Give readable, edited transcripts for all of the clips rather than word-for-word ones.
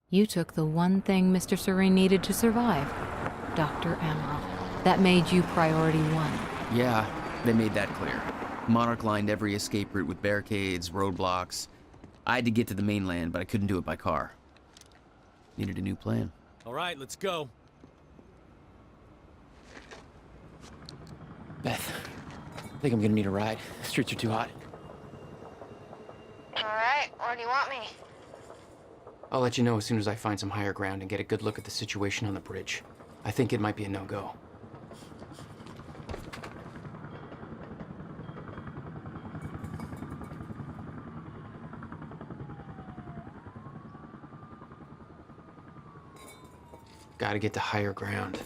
You took the one thing Mr. Serene needed to survive, Dr. Amaral. That made you priority one. Yeah, they made that clear. Monarch lined every escape route with barricades, roadblocks. I had to get to the mainland, but I couldn't do it by car. Needed a new plan. All right, let's go. Beth, I think I'm gonna need a ride. The streets are too hot. Alright, where do you want me? I'll let you know as soon as I find some higher ground and get a good look at the situation on the bridge. I think it might be a no-go. Gotta get to higher ground.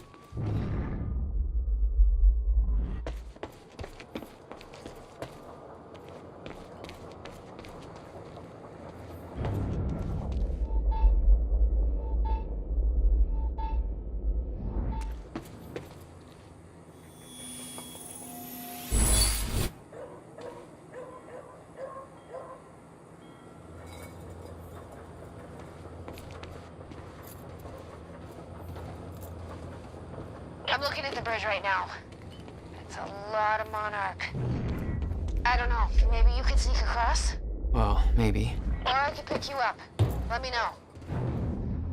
I'm looking at the bridge right now. It's a lot of Monarch. I don't know, maybe you could sneak across? Well, maybe. Or I could pick you up. Let me know.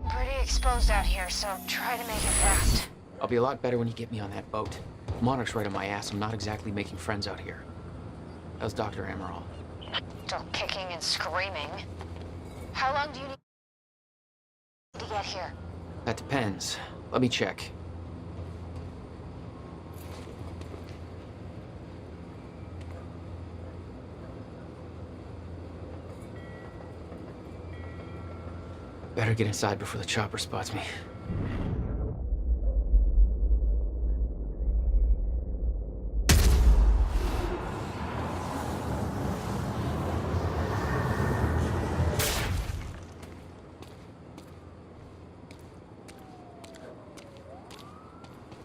Pretty exposed out here, so try to make it fast. I'll be a lot better when you get me on that boat. Monarch's right on my ass. I'm not exactly making friends out here. How's Dr. Amaral? Still kicking and screaming. How long do you need to get here? That depends. Let me check. Better get inside before the chopper spots me.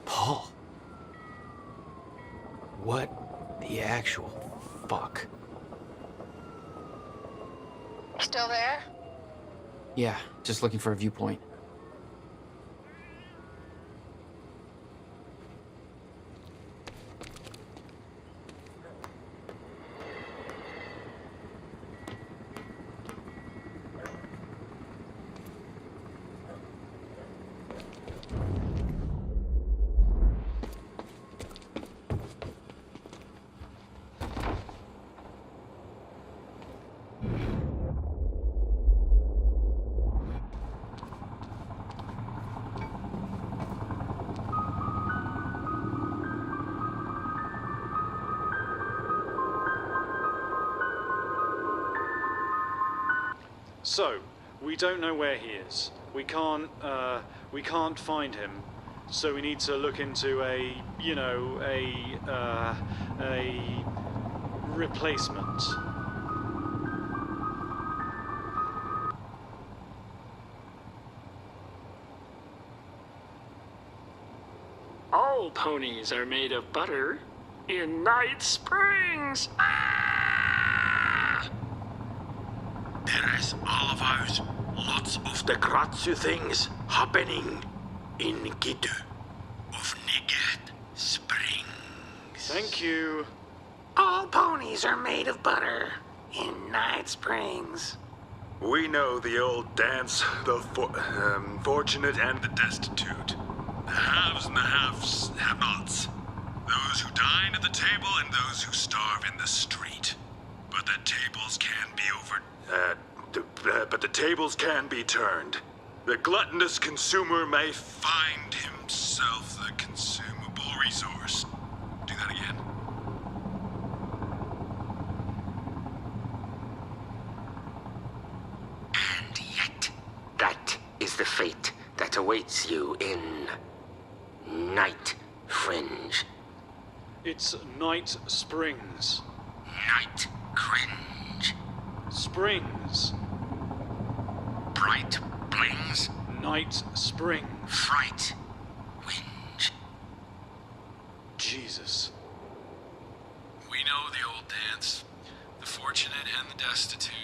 Paul. What the actual fuck? Still there? Yeah, just looking for a viewpoint. So, we don't know where he is. We can't find him. So we need to look into a replacement. All ponies are made of butter in Night Springs. Ah! There is all of ours. Lots of the Kratzu things happening in Gitu of Nigat Springs. Thank you. All ponies are made of butter in Night Springs. We know the old dance, the fortunate and the destitute. The haves and the have-nots. Those who dine at the table and those who starve in the street. But the tables can be but the tables can be turned. The gluttonous consumer may find himself the consumable resource. Do that again. And yet, that is the fate that awaits you in Night Fringe. It's Night Springs. Night Cringe. Springs. Bright Blings. Night Spring. Fright. Whinge. Jesus. We know the old dance. The fortunate and the destitute.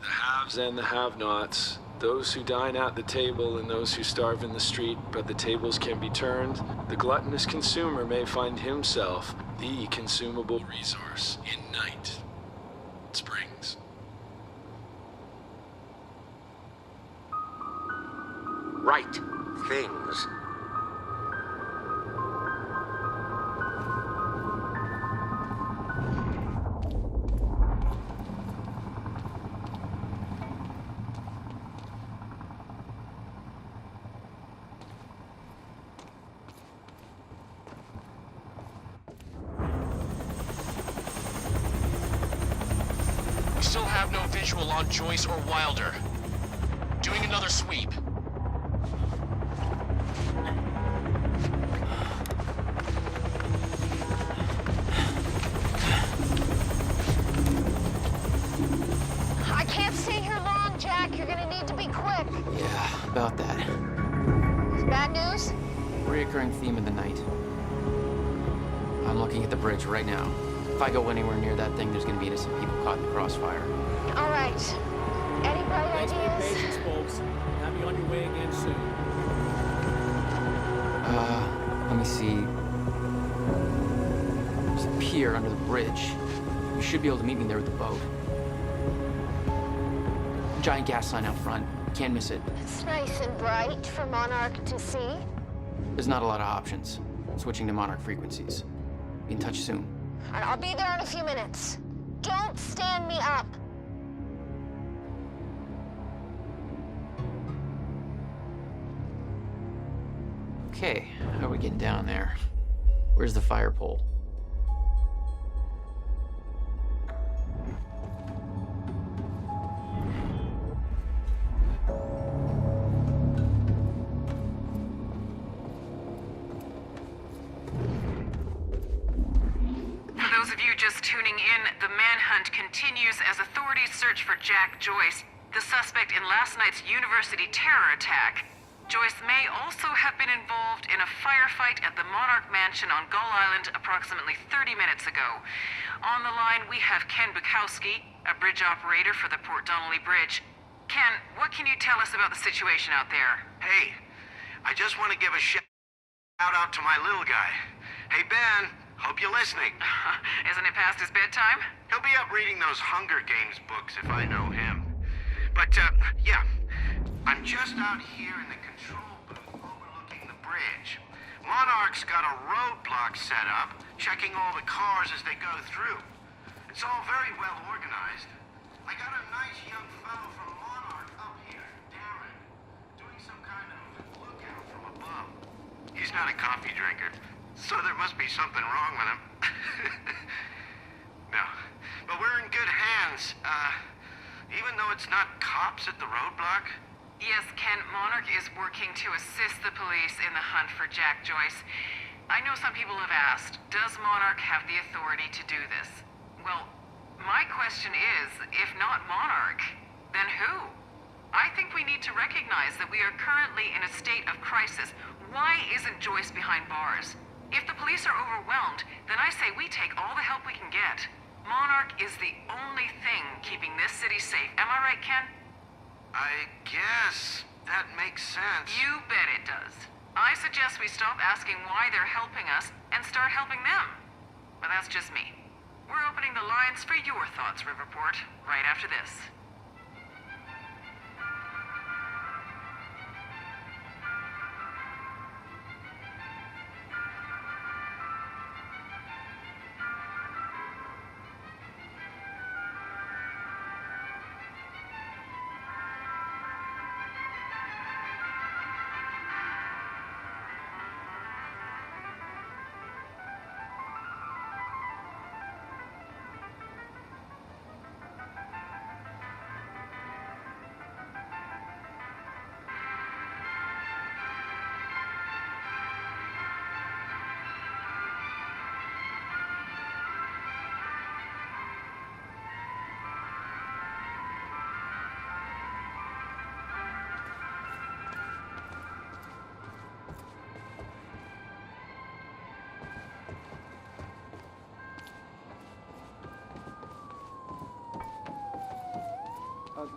The haves and the have-nots. Those who dine at the table and those who starve in the street, but the tables can be turned. The gluttonous consumer may find himself the consumable resource in Night Springs. Right things. We still have no visual on Joyce or Wilder. Doing another sweep. I can't stay here long, Jack. You're gonna need to be quick. Yeah, about that. Bad news? Reoccurring theme of the night. I'm looking at the bridge right now. If I go anywhere near that thing, there's gonna be innocent people caught in the crossfire. All right. Any bright Thanks for your ideas? patience, folks. Have you on your way again soon. Let me see. There's a pier under the bridge. You should be able to meet me there with the boat. Giant gas sign out front. Can't miss it. It's nice and bright for Monarch to see. There's not a lot of options. Switching to Monarch frequencies. Be in touch soon. And I'll be there in a few minutes. Don't stand me up. Okay, how are we getting down there? Where's the fire pole? For those of you just tuning in, the manhunt continues as authorities search for Jack Joyce, the suspect in last night's university terror attack. Joyce may also have been involved in a firefight at the Monarch Mansion on Gull Island approximately 30 minutes ago. On the line, we have Ken Bukowski, a bridge operator for the Port Donnelly Bridge. Ken, what can you tell us about the situation out there? Hey, I just want to give a shout out to my little guy. Hey, Ben, hope you're listening. Isn't it past his bedtime? He'll be up reading those Hunger Games books if I know him. But, yeah, I'm just out here in the control booth overlooking the bridge. Monarch's got a roadblock set up, checking all the cars as they go through. It's all very well organized. I got a nice young fellow from Monarch up here, Darren, doing some kind of lookout from above. He's not a coffee drinker, so there must be something wrong with him. No, but we're in good hands. Even though it's not cops at the roadblock. Yes, Ken, Monarch is working to assist the police in the hunt for Jack Joyce. I know some people have asked, does Monarch have the authority to do this? Well, my question is, if not Monarch, then who? I think we need to recognize that we are currently in a state of crisis. Why isn't Joyce behind bars? If the police are overwhelmed, then I say we take all the help we can get. Monarch is the only thing keeping this city safe. Am I right, Ken? I guess that makes sense. You bet it does. I suggest we stop asking why they're helping us and start helping them. But that's just me. We're opening the lines for your thoughts, Riverport, right after this.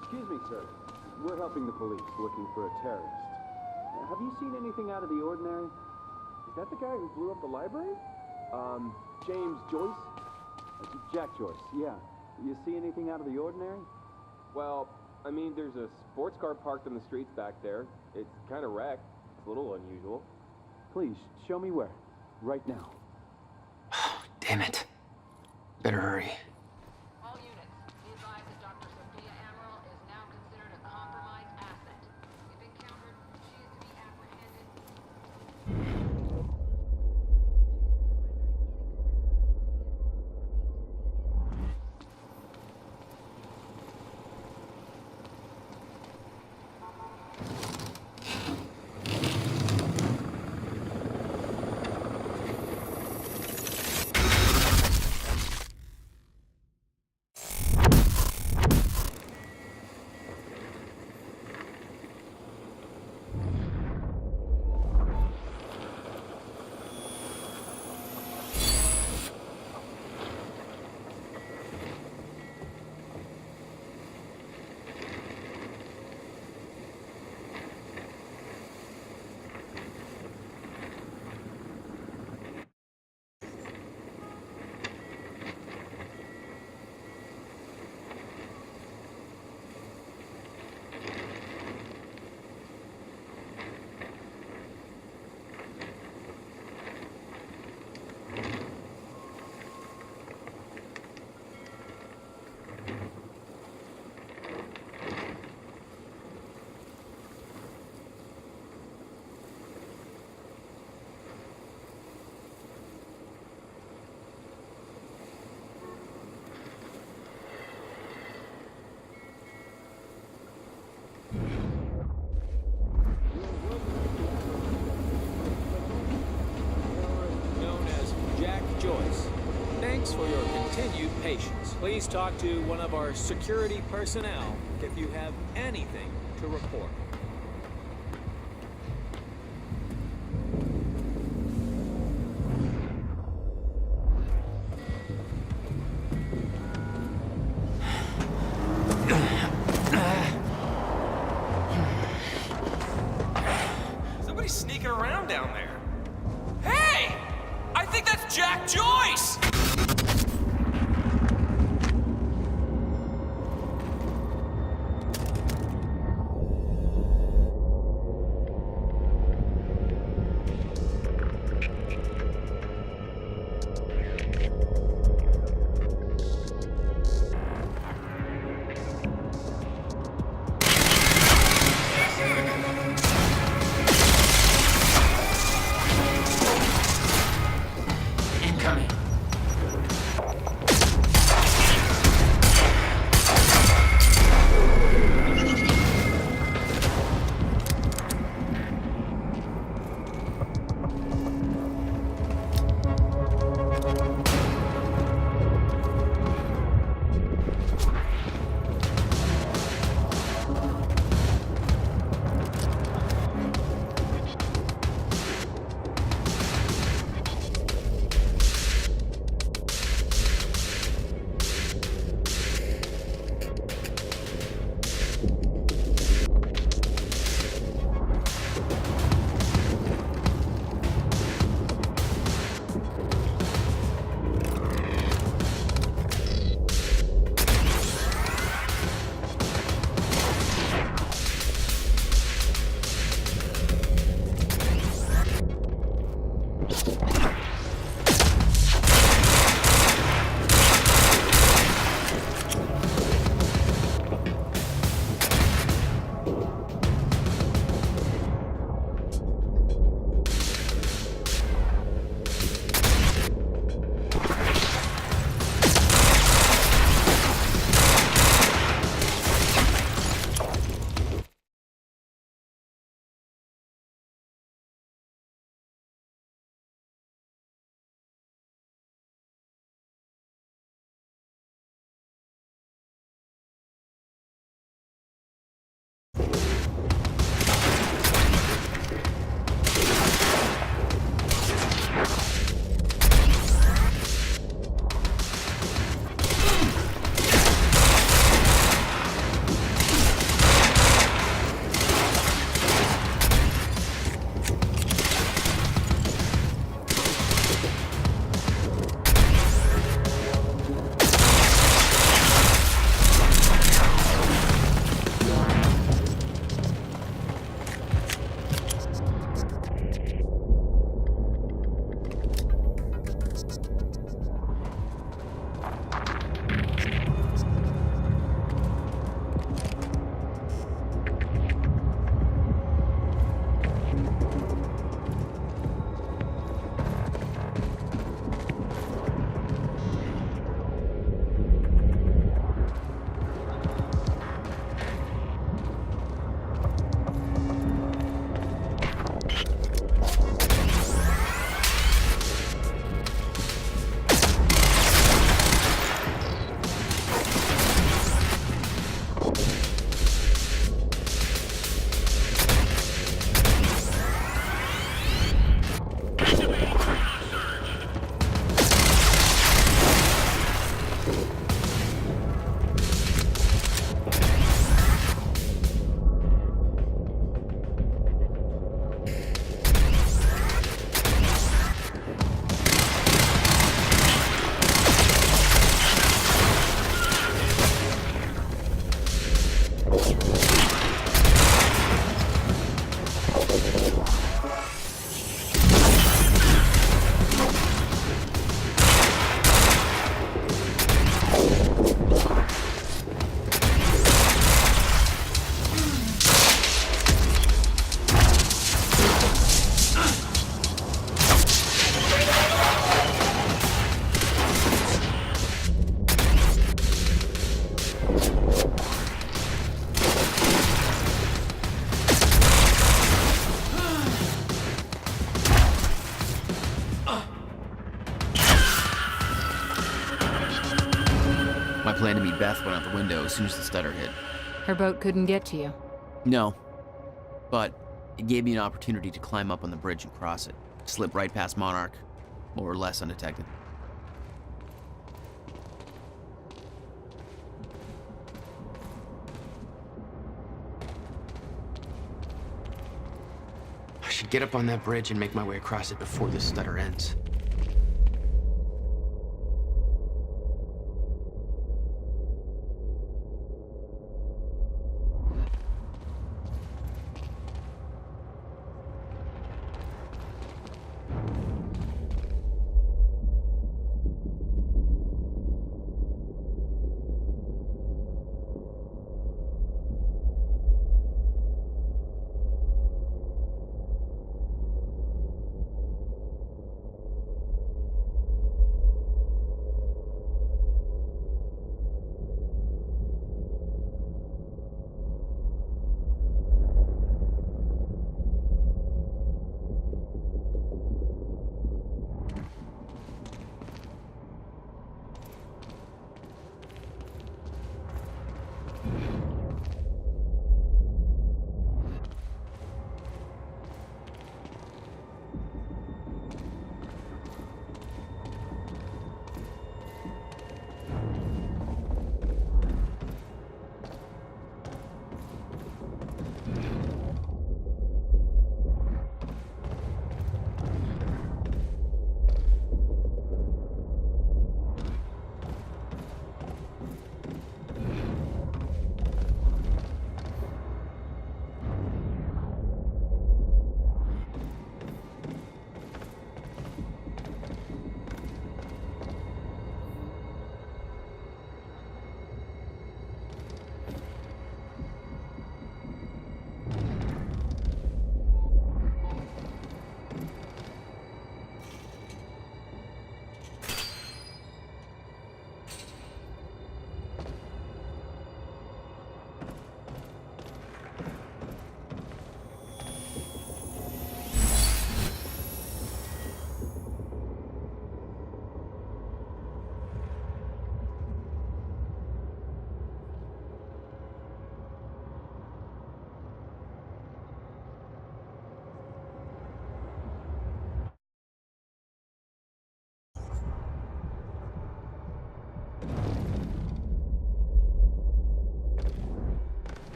Excuse me, sir. we're helping the police looking for a terrorist. Have you seen anything out of the ordinary? Is that the guy who blew up the library? James Joyce? Jack Joyce, yeah. You see anything out of the ordinary? Well, I mean, there's a sports car parked in the streets back there. It's kind of wrecked. It's a little unusual. Please, show me where. Right now. Damn it. Better hurry. All units, be advised that Dr. Sophia Amaral is now considered a compromised asset. If encountered, she is to be apprehended. Known as Jack Joyce. Thanks for your continued patience. Please talk to one of our security personnel if you have anything to report. Somebody's sneaking around down there. Hey! I think that's Jack Joyce! Incoming. plan to meet Beth went out the window as soon as the stutter hit. Her boat couldn't get to you. No, but it gave me an opportunity to climb up on the bridge and cross it. Slip right past Monarch, more or less undetected. I should get up on that bridge and make my way across it before this stutter ends.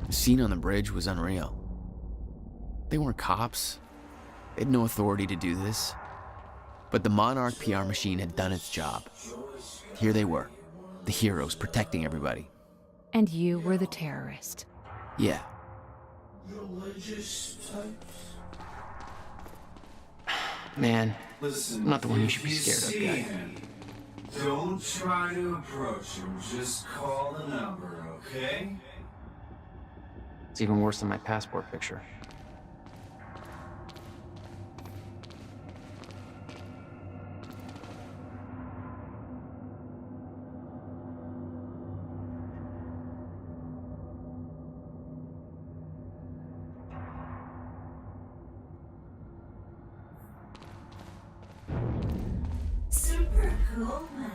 The scene on the bridge was unreal. They weren't cops. They had no authority to do this. But the Monarch PR machine had done its job. Here they were, the heroes protecting everybody. And you were the terrorist. Yeah. Religious types. Man, Listen, I'm not the one you should be if scared of, see guy. him, don't try to approach him. Just call the number, okay? It's even worse than my passport picture. Super cool, man.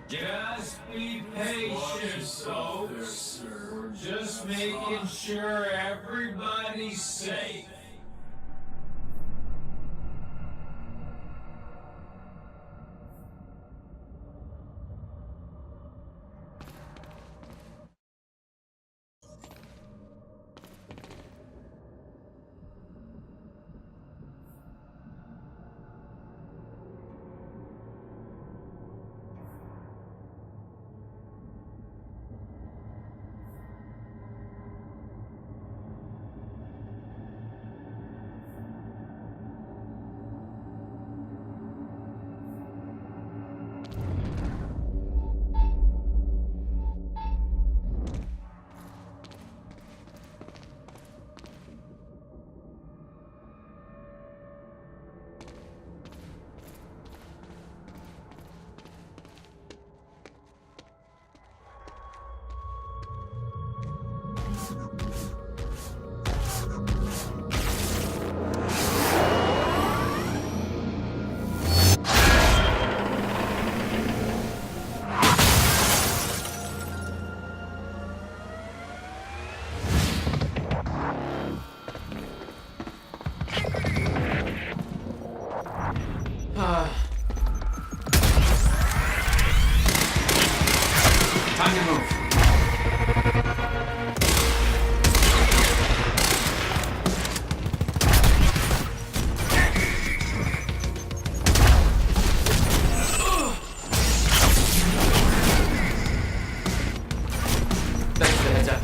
Just be patient, folks. We're just making sure everybody's safe. Thanks for the heads up.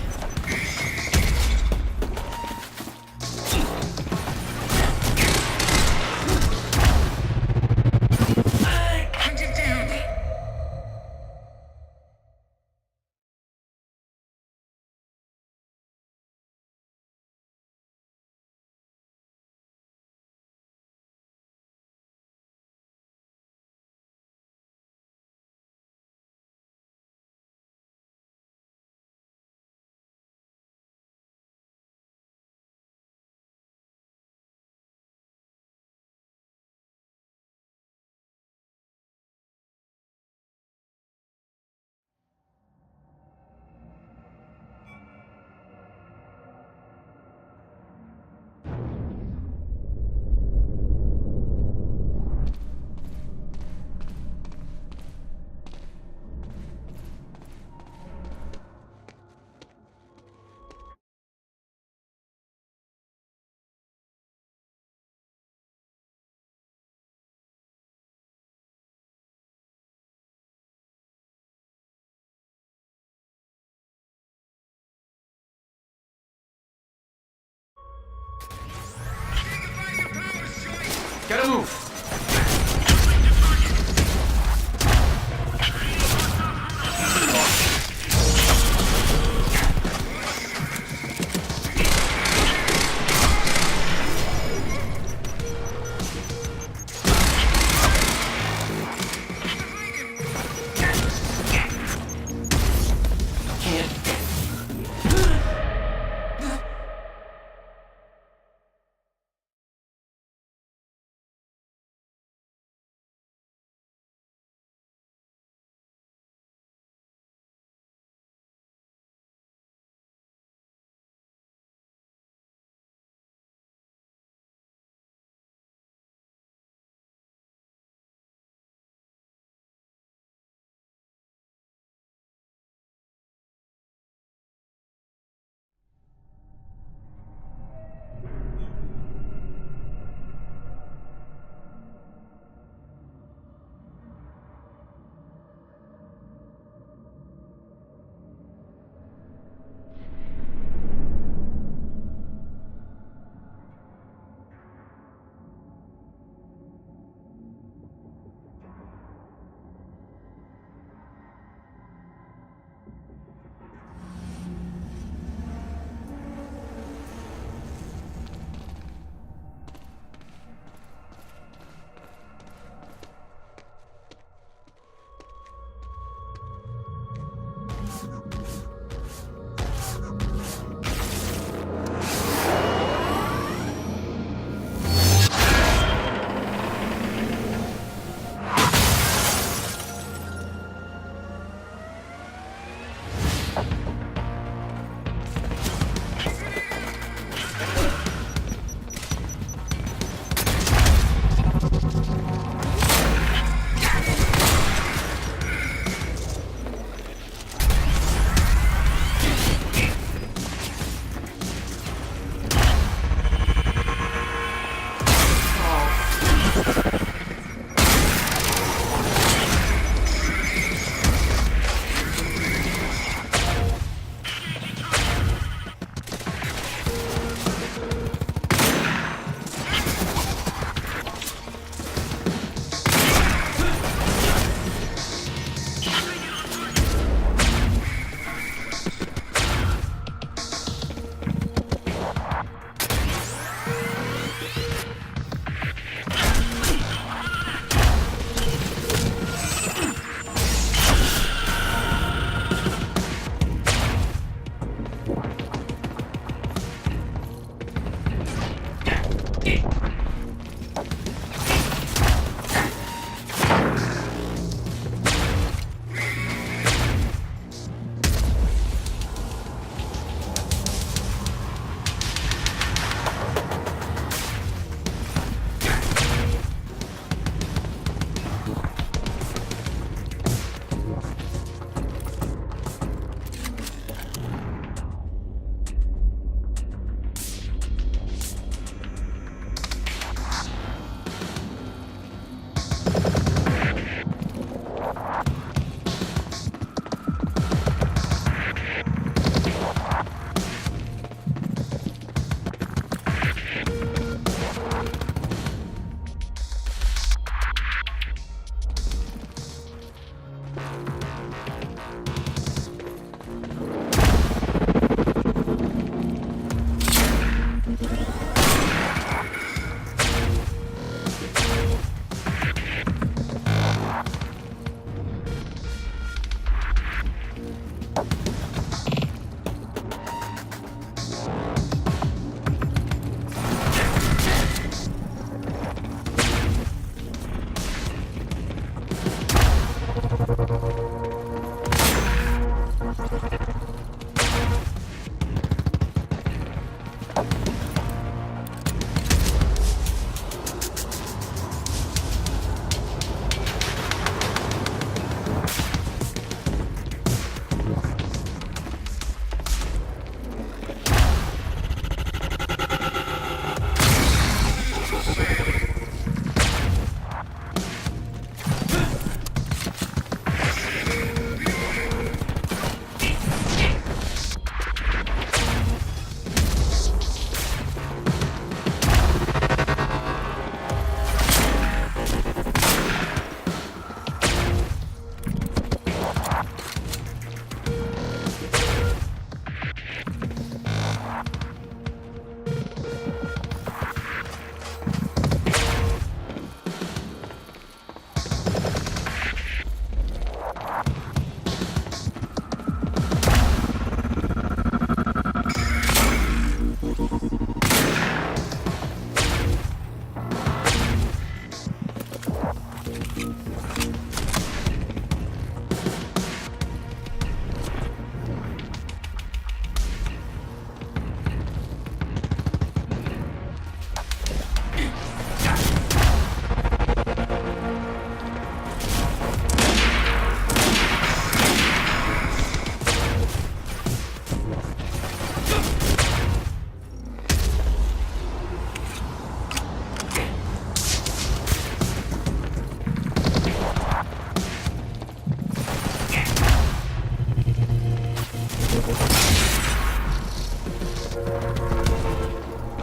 Gotta move!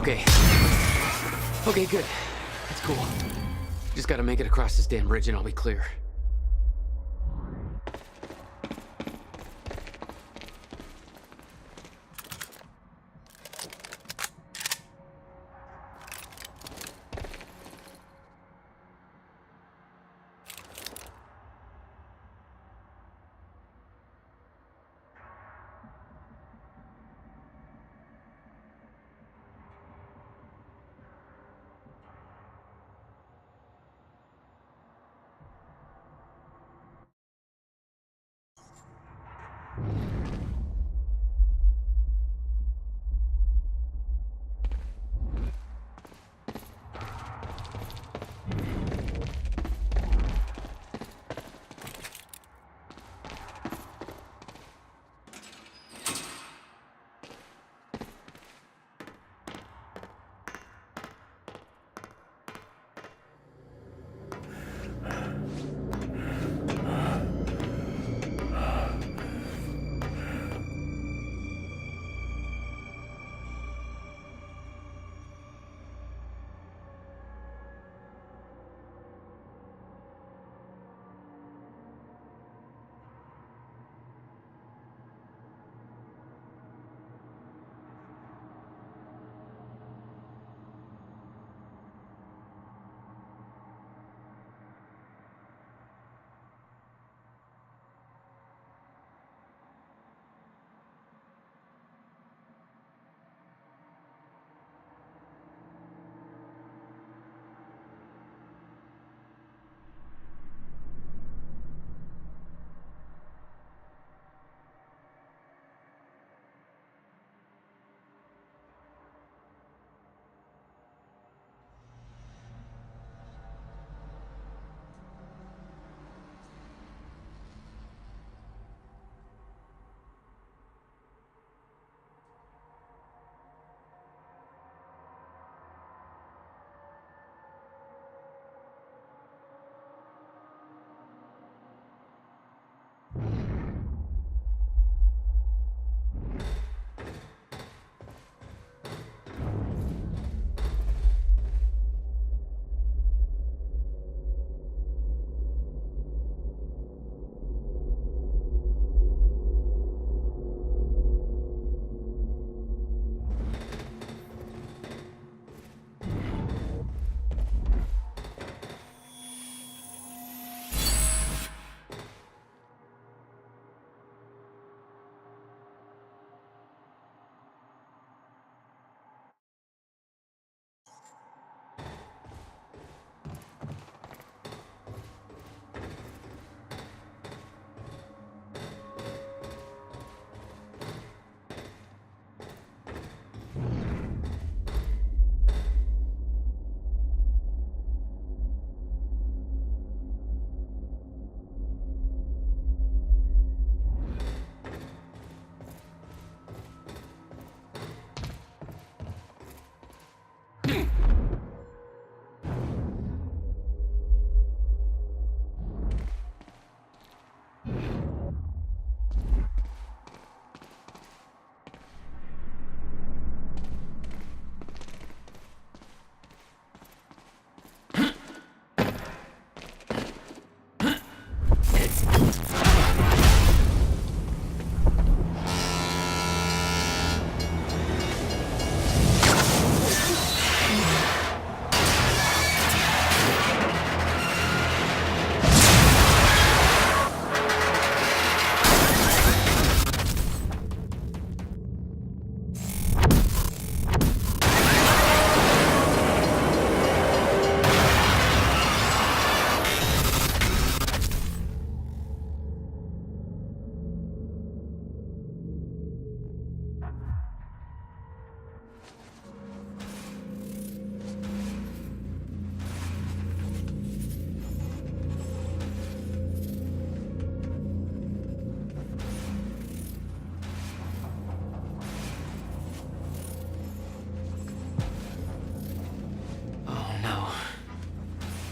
Okay. Okay, good. That's cool. Just gotta make it across this damn bridge and I'll be clear.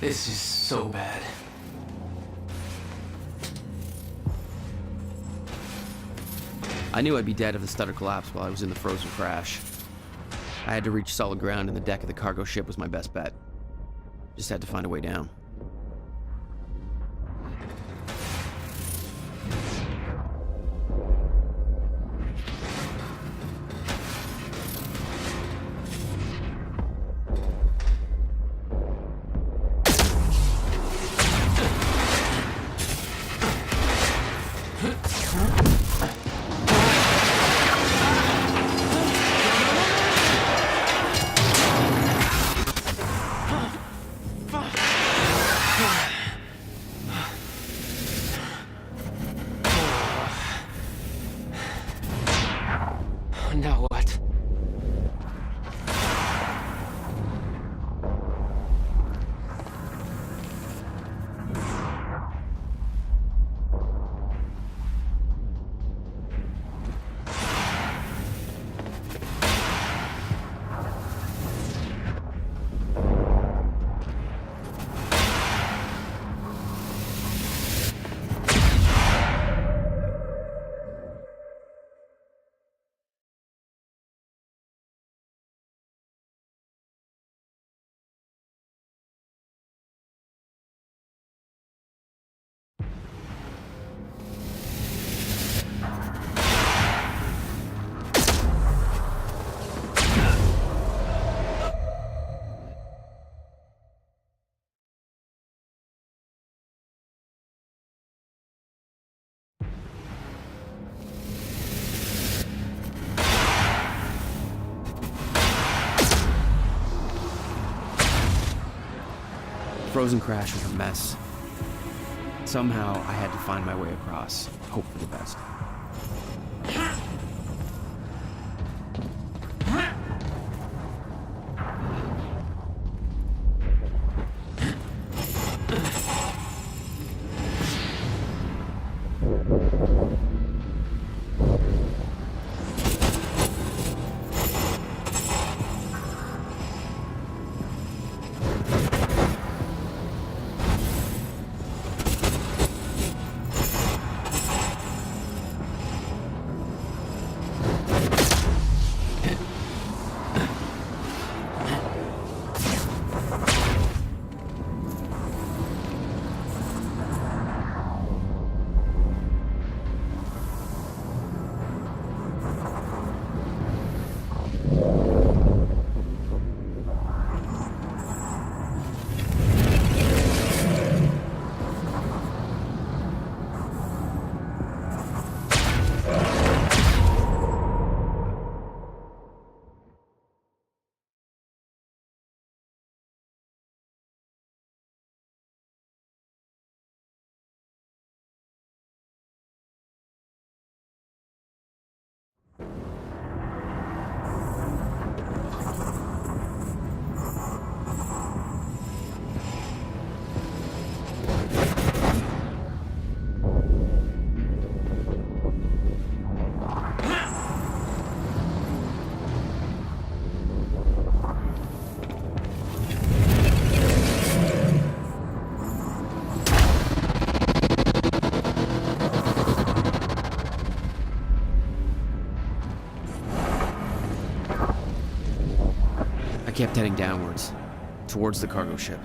This is so bad. I knew I'd be dead if the stutter collapsed while I was in the frozen crash. I had to reach solid ground, and the deck of the cargo ship was my best bet. Just had to find a way down. Now what? Frozen crash was a mess. Somehow, I had to find my way across, hope for the best. I kept heading downwards, towards the cargo ship.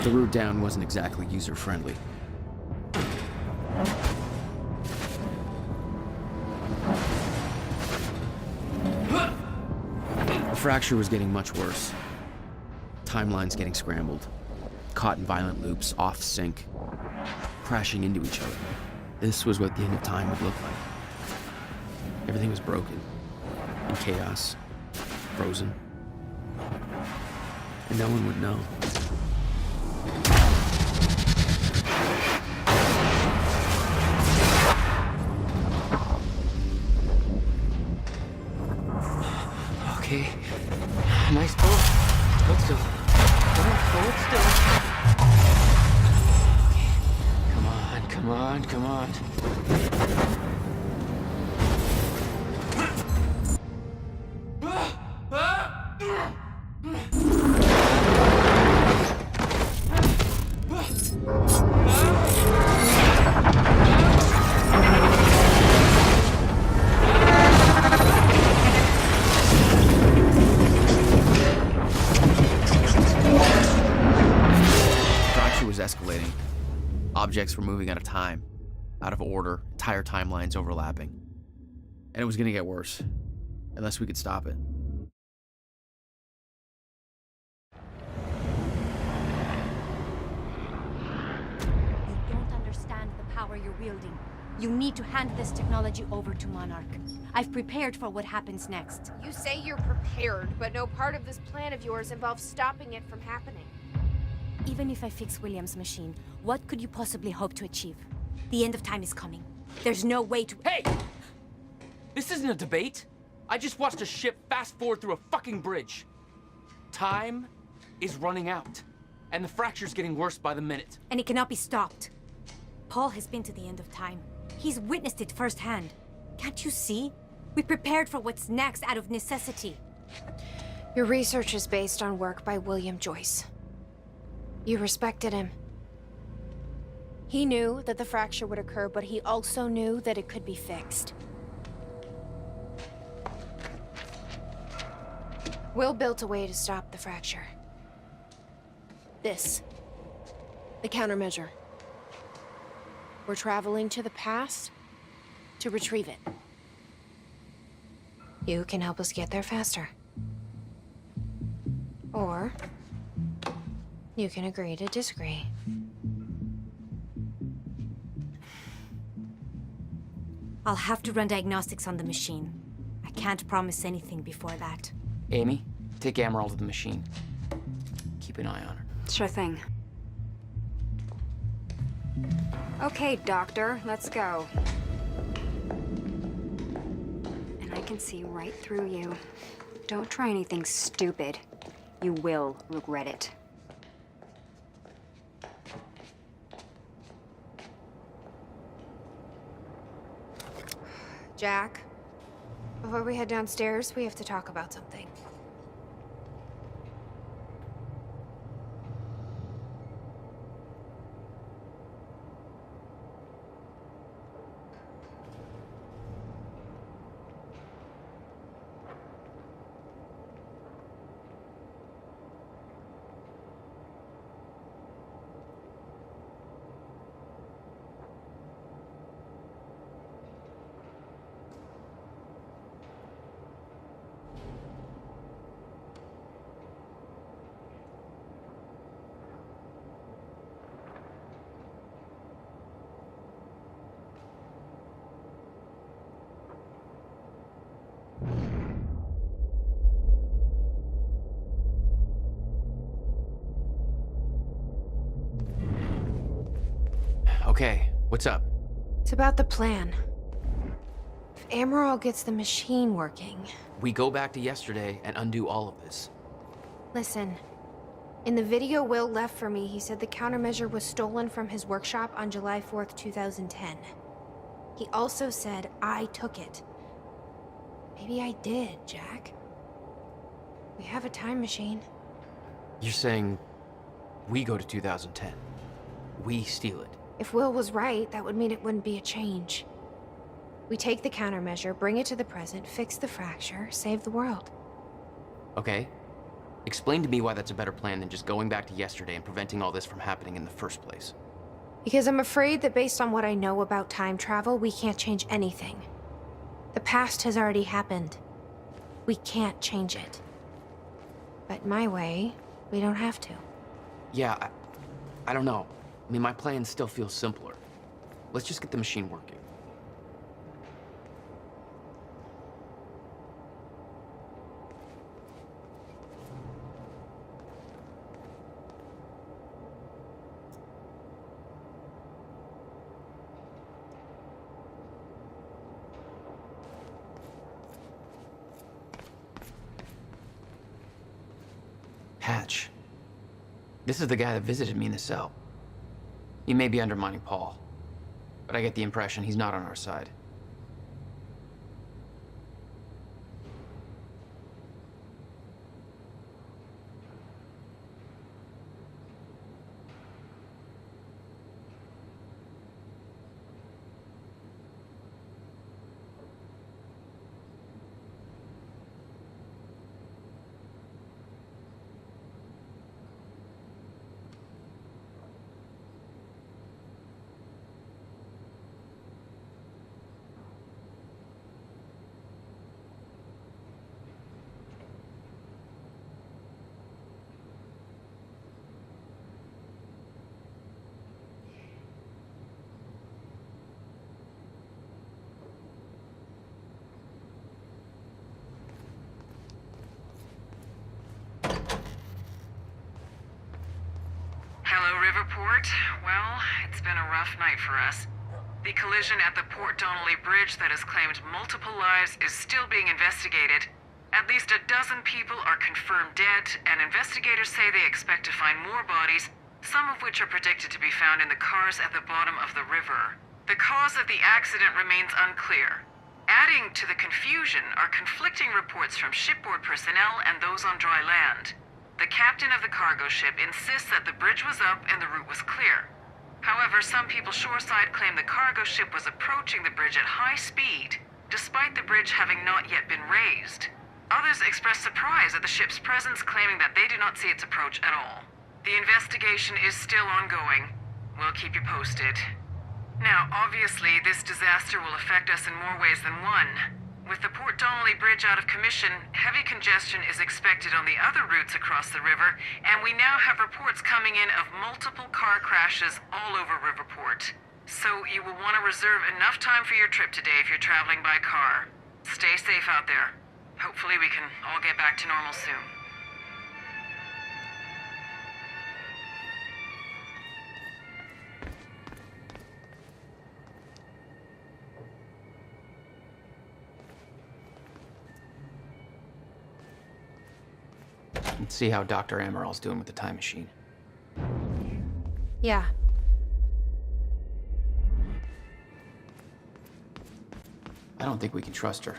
The route down wasn't exactly user-friendly. The fracture was getting much worse. Timelines getting scrambled. Caught in violent loops, off sync. Crashing into each other. This was what the end of time would look like. Everything was broken. In chaos. Frozen. And no one would know. on, come on. Fracture was escalating. Objects were moving out of time, out of order, entire timelines overlapping. And it was gonna get worse, unless we could stop it. You don't understand the power you're wielding. You need to hand this technology over to Monarch. I've prepared for what happens next. You say you're prepared, but no part of this plan of yours involves stopping it from happening. Even if I fix William's machine, what could you possibly hope to achieve? The end of time is coming. There's no way to— Hey! This isn't a debate. I just watched a ship fast forward through a fucking bridge. Time is running out, and the fracture's getting worse by the minute. And it cannot be stopped. Paul has been to the end of time. He's witnessed it firsthand. Can't you see? We prepared for what's next out of necessity. Your research is based on work by William Joyce. You respected him. He knew that the fracture would occur, but he also knew that it could be fixed. Will built a way to stop the fracture. This. The countermeasure. We're traveling to the past to retrieve it. You can help us get there faster. Or you can agree to disagree. I'll have to run diagnostics on the machine. I can't promise anything before that. Amy, take Amaral to the machine. Keep an eye on her. Sure thing. Okay, Doctor, let's go. And I can see right through you. Don't try anything stupid. You will regret it. Jack, before we head downstairs, we have to talk about something. Okay, what's up? It's about the plan. If Amaral gets the machine working... We go back to yesterday and undo all of this. Listen. In the video Will left for me, he said the countermeasure was stolen from his workshop on July 4th, 2010. He also said I took it. Maybe I did, Jack. We have a time machine. You're saying we go to 2010. We steal it. If Will was right, that would mean it wouldn't be a change. We take the countermeasure, bring it to the present, fix the fracture, save the world. Okay. Explain to me why that's a better plan than just going back to yesterday and preventing all this from happening in the first place. Because I'm afraid that based on what I know about time travel, we can't change anything. The past has already happened. We can't change it. But my way, we don't have to. Yeah, I don't know. I mean, my plan still feels simpler. Let's just get the machine working. Hatch. This is the guy that visited me in the cell. He may be undermining Paul. but I get the impression he's not on our side. Hello, Riverport. Well, it's been a rough night for us. The collision at the Port Donnelly Bridge that has claimed multiple lives is still being investigated. At least a dozen people are confirmed dead, and investigators say they expect to find more bodies, some of which are predicted to be found in the cars at the bottom of the river. The cause of the accident remains unclear. Adding to the confusion are conflicting reports from shipboard personnel and those on dry land. The captain of the cargo ship insists that the bridge was up and the route was clear. However, some people shoreside claim the cargo ship was approaching the bridge at high speed, despite the bridge having not yet been raised. Others express surprise at the ship's presence, claiming that they do not see its approach at all. The investigation is still ongoing. We'll keep you posted. Now, obviously, this disaster will affect us in more ways than one. With the Port Donnelly Bridge out of commission, heavy congestion is expected on the other routes across the river, and we now have reports coming in of multiple car crashes all over Riverport. So you will want to reserve enough time for your trip today if you're traveling by car. Stay safe out there. Hopefully we can all get back to normal soon. Let's see how Dr. Amaral's doing with the time machine. Yeah. I don't think we can trust her.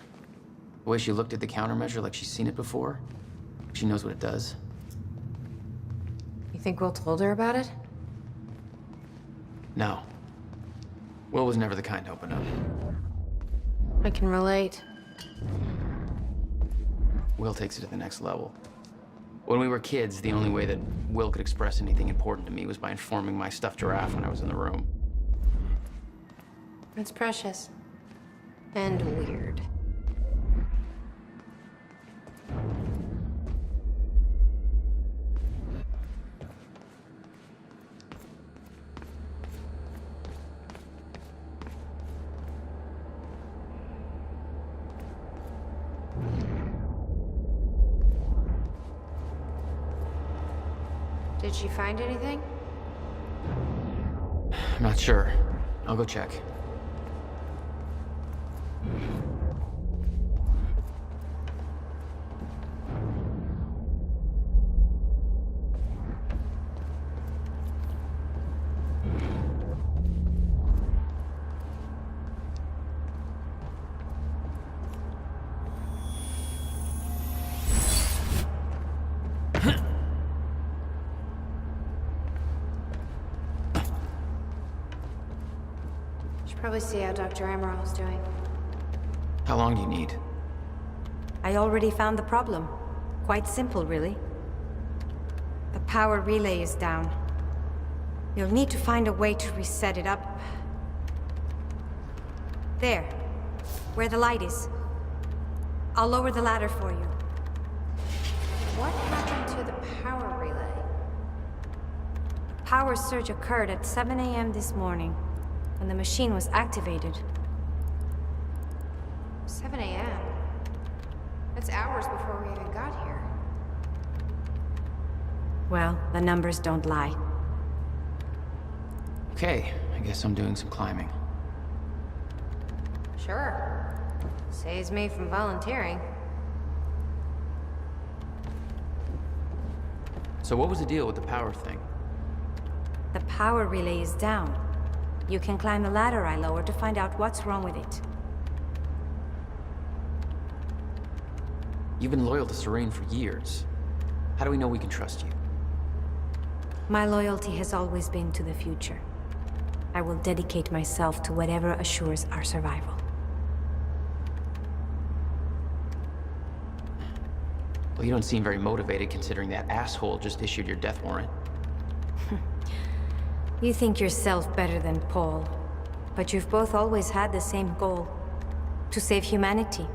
The way she looked at the countermeasure like she's seen it before, like she knows what it does. You think Will told her about it? No. Will was never the kind to open up. I can relate. Will takes it to the next level. When we were kids, the only way that Will could express anything important to me was by informing my stuffed giraffe when I was in the room. It's precious. And weird. Did she find anything? I'm not sure. I'll go check. Probably see how Dr. Amaral's doing. How long do you need? I already found the problem. Quite simple, really. The power relay is down. You'll need to find a way to reset it up. There. Where the light is. I'll lower the ladder for you. What happened to the power relay? A power surge occurred at 7 a.m. this morning, when the machine was activated. 7 a.m.? That's hours before we even got here. Well, the numbers don't lie. Okay, I guess I'm doing some climbing. Sure. Saves me from volunteering. So what was the deal with the power thing? The power relay is down. You can climb the ladder I lowered to find out what's wrong with it. You've been loyal to Serene for years. How do we know we can trust you? My loyalty has always been to the future. I will dedicate myself to whatever assures our survival. Well, you don't seem very motivated considering that asshole just issued your death warrant. You think yourself better than Paul, but you've both always had the same goal: to save humanity.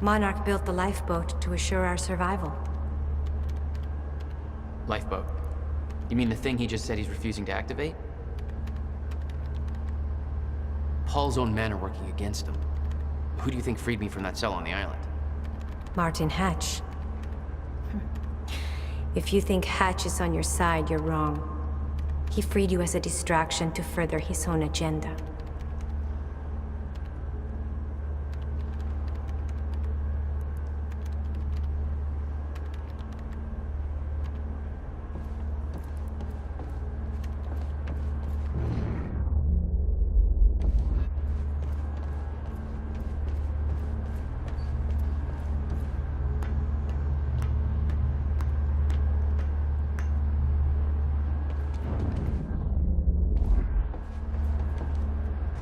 Monarch built the lifeboat to assure our survival. Lifeboat? You mean the thing he just said he's refusing to activate? Paul's own men are working against him. Who do you think freed me from that cell on the island? Martin Hatch. If you think Hatch is on your side, you're wrong. He freed you as a distraction to further his own agenda.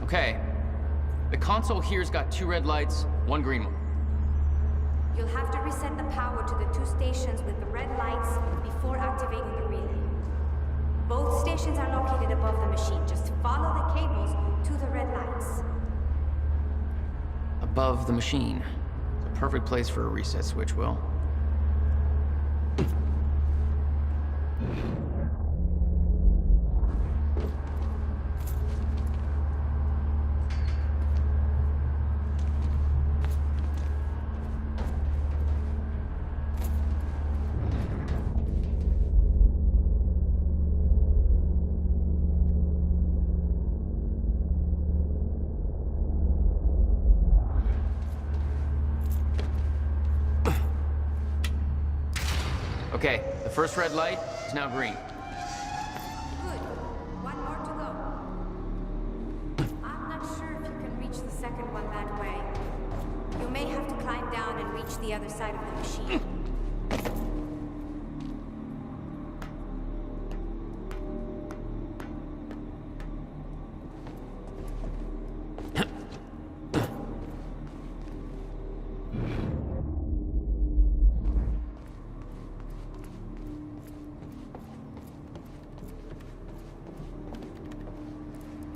Okay. The console here's got 2 red lights, 1 green one. You'll have to reset the power to the 2 stations with the red lights before activating the relay. Both stations are located above the machine. Just follow the cables to the red lights. Above the machine. It's a perfect place for a reset switch, Will. Okay, the first red light is now green. Good. 1 more to go. I'm not sure if you can reach the second one that way. You may have to climb down and reach the other side of the machine.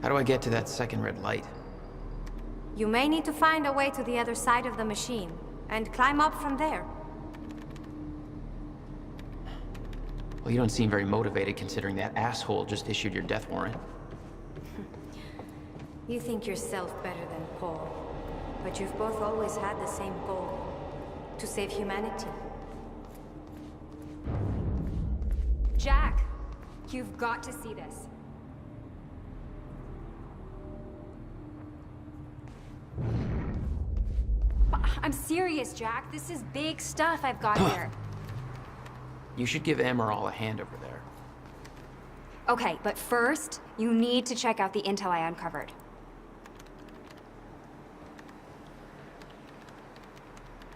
How do I get to that second red light? You may need to find a way to the other side of the machine, and climb up from there. Well, you don't seem very motivated considering that asshole just issued your death warrant. You think yourself better than Paul, but you've both always had the same goal: to save humanity. Jack, you've got to see this. I'm serious, Jack. This is big stuff I've got here. You should give Amaral a hand over there. Okay, but first, you need to check out the intel I uncovered.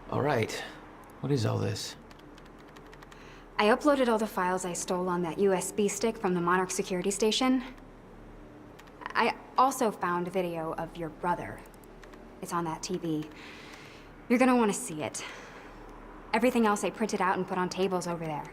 All right. What is all this? I uploaded all the files I stole on that USB stick from the Monarch security station. I also found a video of your brother. It's on that TV. You're gonna want to see it. Everything else I printed out and put on tables over there.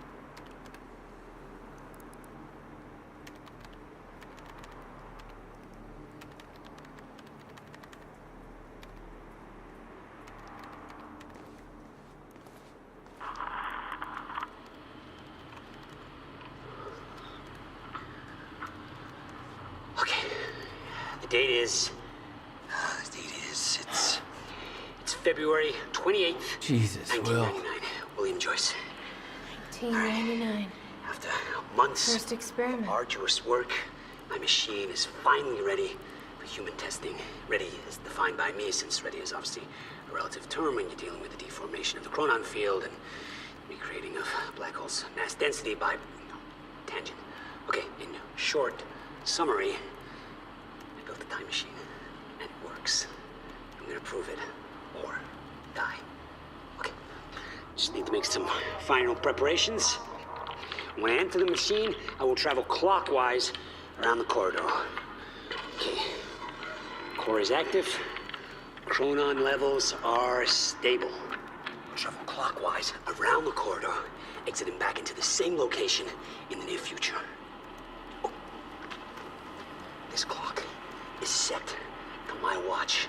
Okay. The date is... It's February 28th, Jesus, Will. 1999. William Joyce. 1999. After months First experiment. of arduous work, my machine is finally ready for human testing. Ready is defined by me, since ready is obviously a relative term when you're dealing with the deformation of the chronon field and recreating of black holes' mass density by tangent. Okay, in short summary, I built the time machine, and it works. I'm gonna prove it, or die. Okay, just need to make some final preparations. When I enter the machine, I will travel clockwise around the corridor. Okay, core is active. Chronon levels are stable. Travel clockwise around the corridor, exiting back into the same location in the near future. Oh. This clock is set to my watch.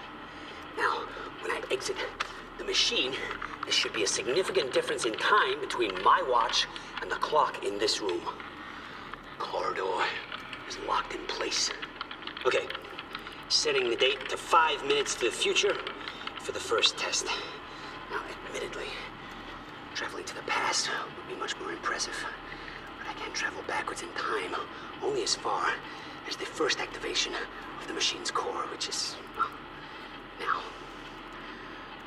Now, when I exit the machine, there should be a significant difference in time between my watch and the clock in this room. Corridor is locked in place. Okay, setting the date to 5 minutes to the future for the first test. Now, admittedly, traveling to the past would be much more impressive, but I can't travel backwards in time, only as far as the first activation of the machine's core, which is, well, now.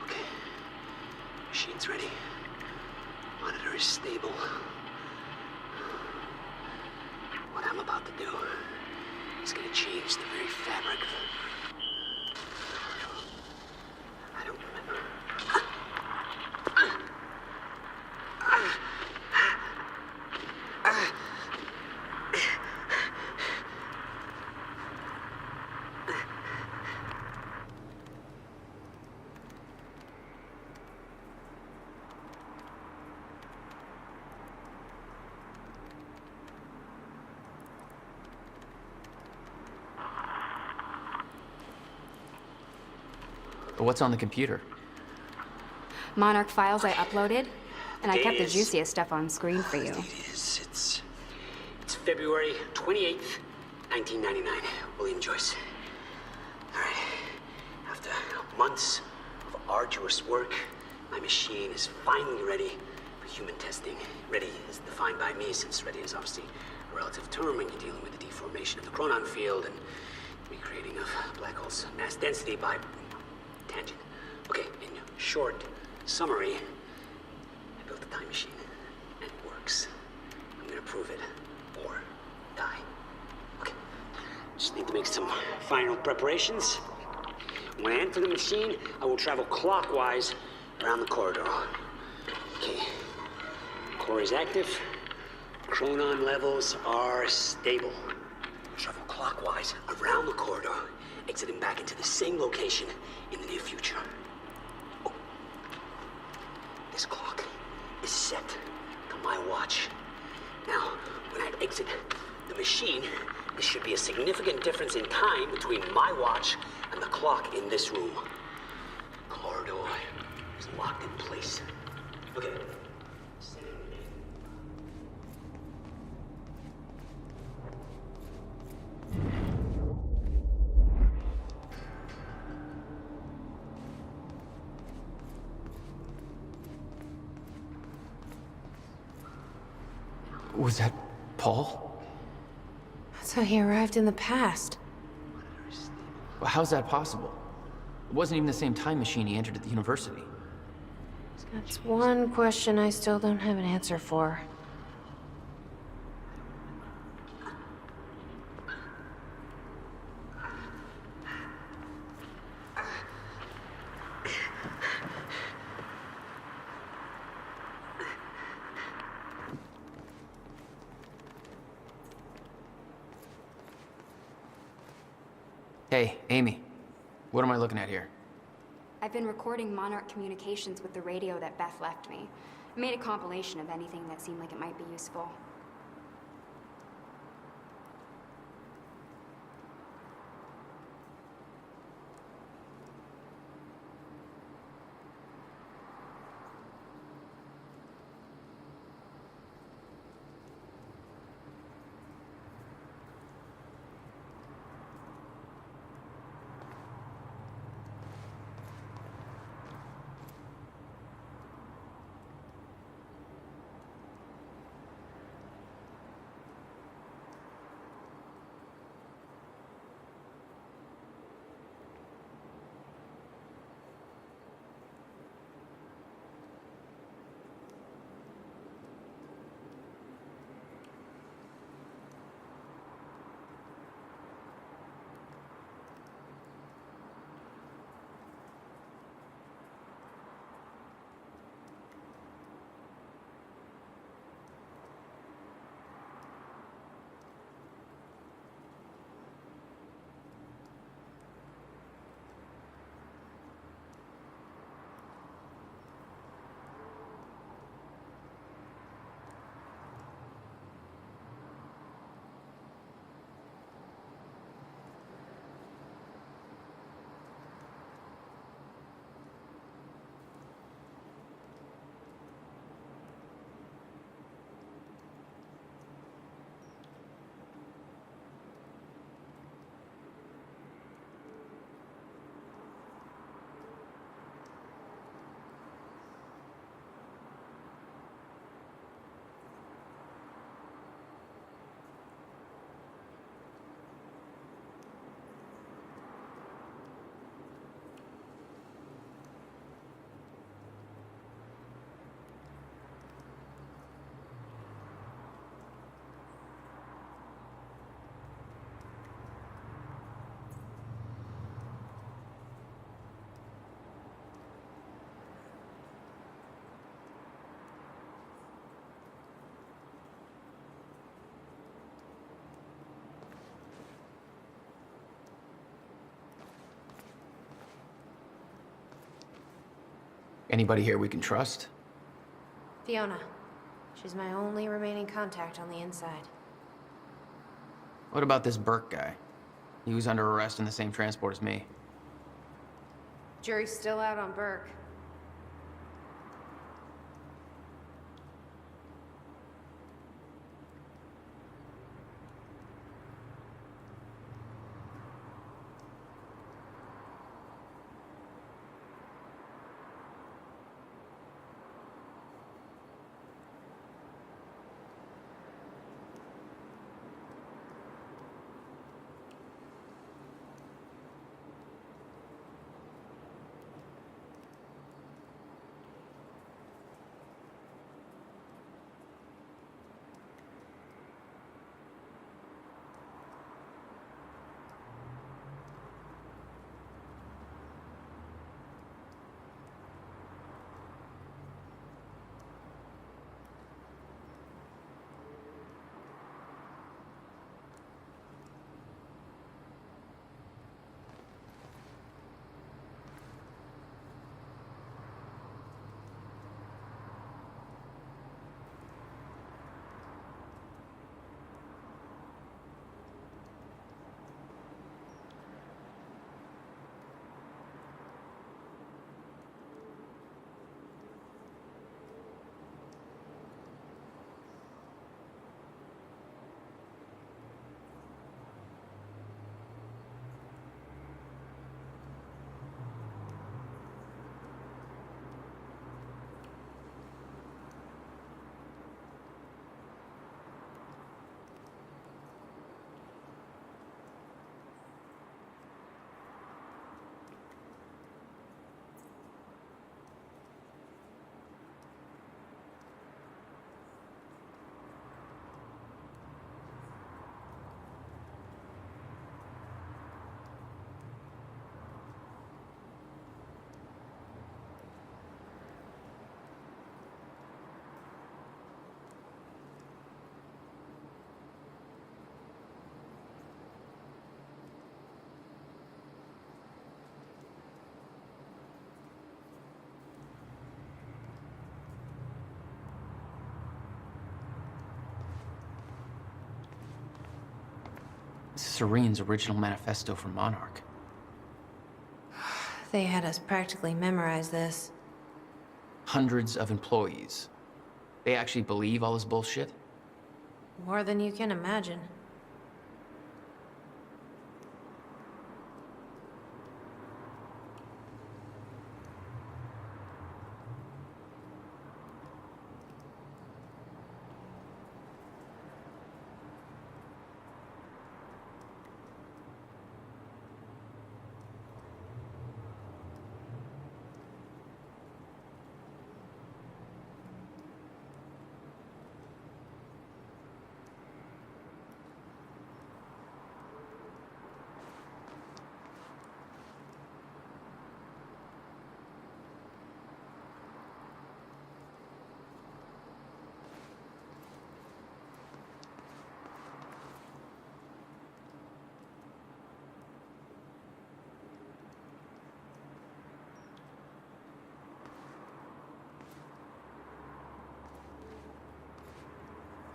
Okay, machine's ready. Monitor is stable. What I'm about to do is gonna change the very fabric of I don't remember. What's on the computer? Monarch files I uploaded, and I kept the juiciest stuff on screen for you. It's February 28th, 1999. William Joyce. All right. After months of arduous work, my machine is finally ready for human testing. Ready is defined by me, since ready is obviously a relative term when you're dealing with the deformation of the chronon field and recreating of black holes' mass density by tangent. Okay, in short summary, I built the time machine, and it works. I'm gonna prove it, or die. Okay, just need to make some final preparations. When I enter the machine, I will travel clockwise around the corridor. Okay, core is active. Chronon levels are stable. Travel clockwise around the corridor, exiting back into the same location in the near future. Oh. This clock is set to my watch. Now, when I exit the machine, there should be a significant difference in time between my watch and the clock in this room. Corridor is locked in place. Okay. Was that Paul? That's how he arrived in the past. How's that possible? It wasn't even the same time machine he entered at the university. That's one question I still don't have an answer for. Hey, Amy. What am I looking at here? I've been recording Monarch communications with the radio that Beth left me. I made a compilation of anything that seemed like it might be useful. Anybody here we can trust? Fiona. She's my only remaining contact on the inside. What about this Burke guy? He was under arrest in the same transport as me. Jury's still out on Burke. This is Serene's original manifesto for Monarch. They had us practically memorize this. Hundreds of employees. They actually believe all this bullshit? More than you can imagine.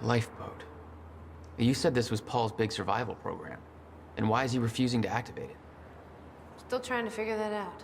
Lifeboat. You said this was Paul's big survival program. And why is he refusing to activate it? Still trying to figure that out.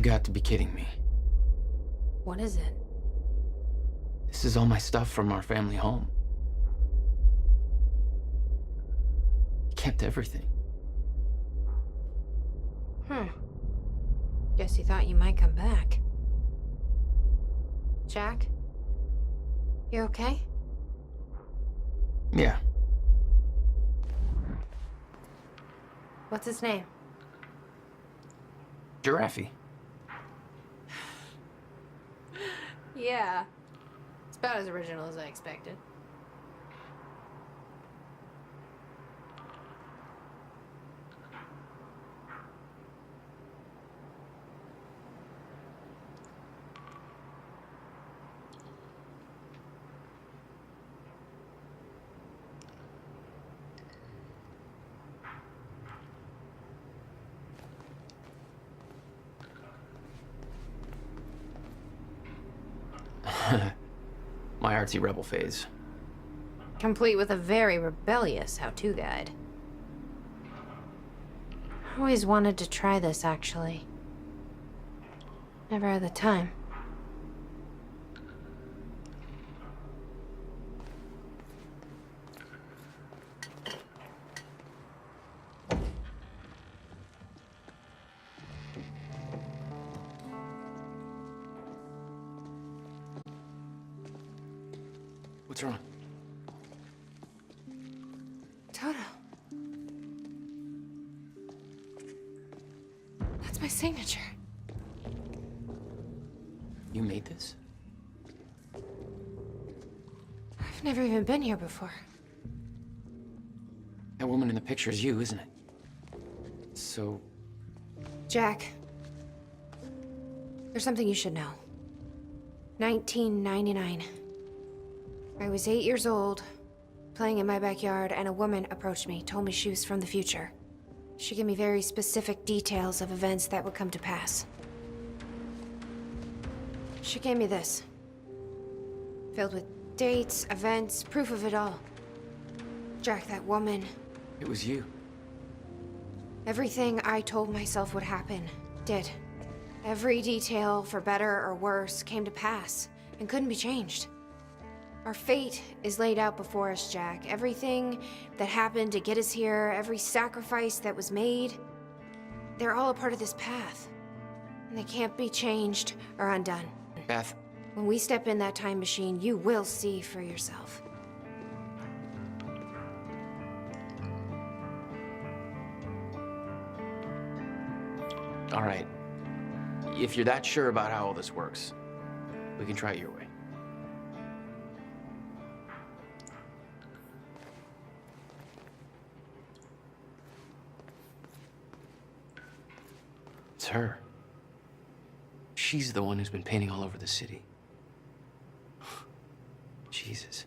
You've got to be kidding me. What is it? This is all my stuff from our family home. He kept everything. Guess he thought you might come back. Jack? You okay? Yeah. What's his name? Giraffe. Yeah. It's about as original as I expected. My artsy rebel phase. Complete with a very rebellious how-to guide. I always wanted to try this, actually. Never had the time. What's wrong? Toto. That's my signature. You made this? I've never even been here before. That woman in the picture is you, isn't it? So, Jack. There's something you should know. 1999. I was 8 years old, playing in my backyard, and a woman approached me, told me she was from the future. She gave me very specific details of events that would come to pass. She gave me this. Filled with dates, events, proof of it all. Jack, that woman. it was you. Everything I told myself would happen, did. Every detail, for better or worse, came to pass, and couldn't be changed. Our fate is laid out before us, Jack. Everything that happened to get us here, every sacrifice that was made, they're all a part of this path. And they can't be changed or undone. Beth. When we step in that time machine, you will see for yourself. All right. If you're that sure about how all this works, we can try it your way. It's her. She's the one who's been painting all over the city. Jesus.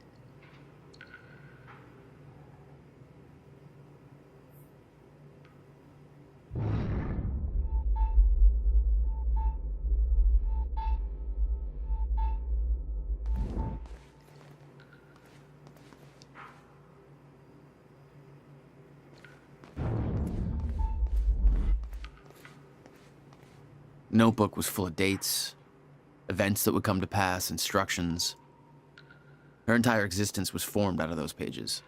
Notebook was full of dates, events that would come to pass, instructions. Her entire existence was formed out of those pages.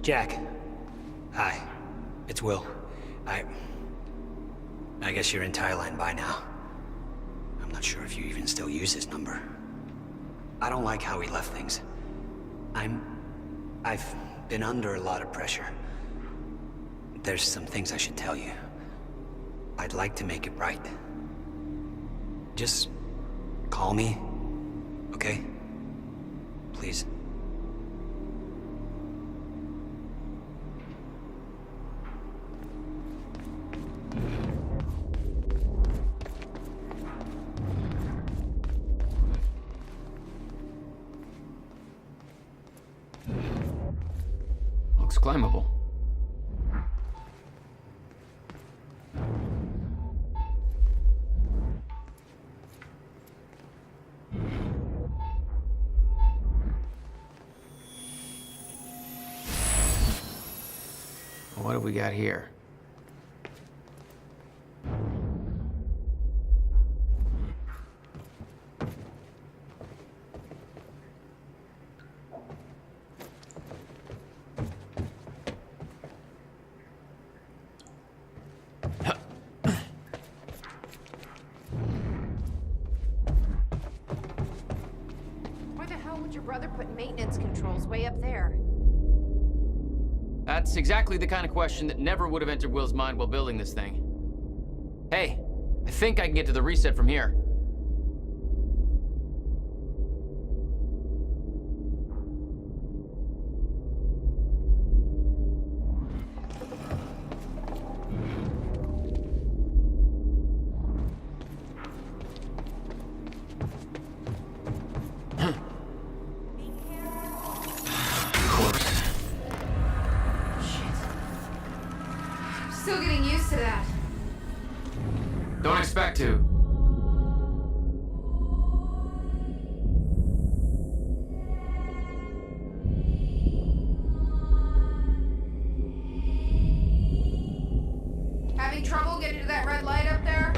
Jack. Hi. It's Will. I guess you're in Thailand by now. I'm not sure if you even still use his number. I don't like how he left things. I've been under a lot of pressure. There's some things I should tell you. I'd like to make it right. Just call me, okay? Please. Looks climbable. What do we got here? Why the hell would your brother put maintenance controls way up there? That's exactly the kind of question that never would have entered Will's mind while building this thing. Hey, I think I can get to the reset from here. Still getting used to that. Don't expect to. Having trouble getting to that red light up there?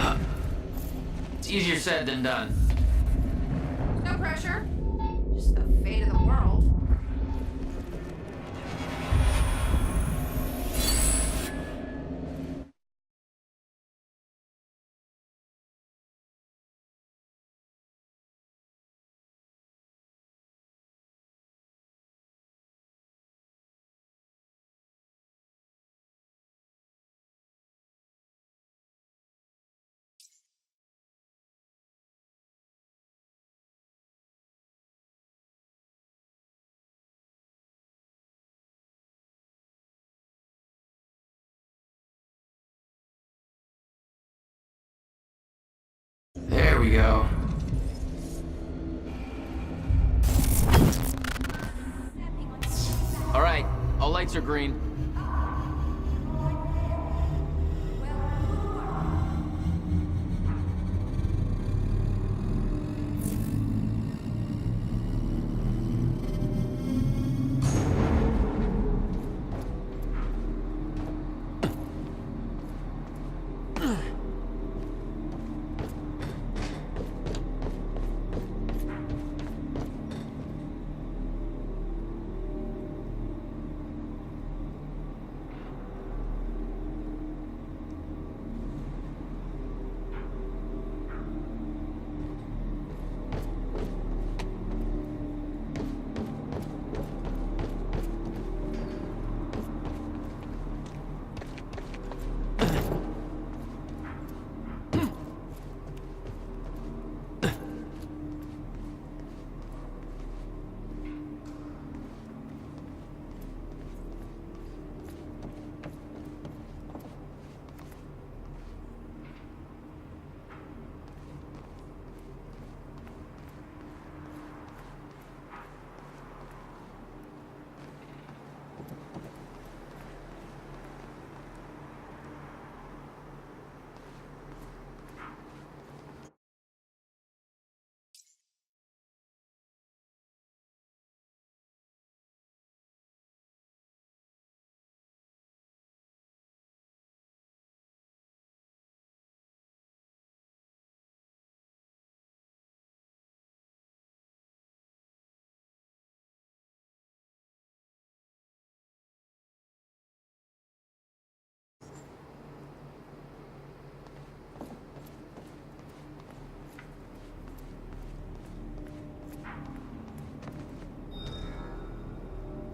It's easier said than done. No pressure. Just the fate of the world. There we go. All right, all lights are green.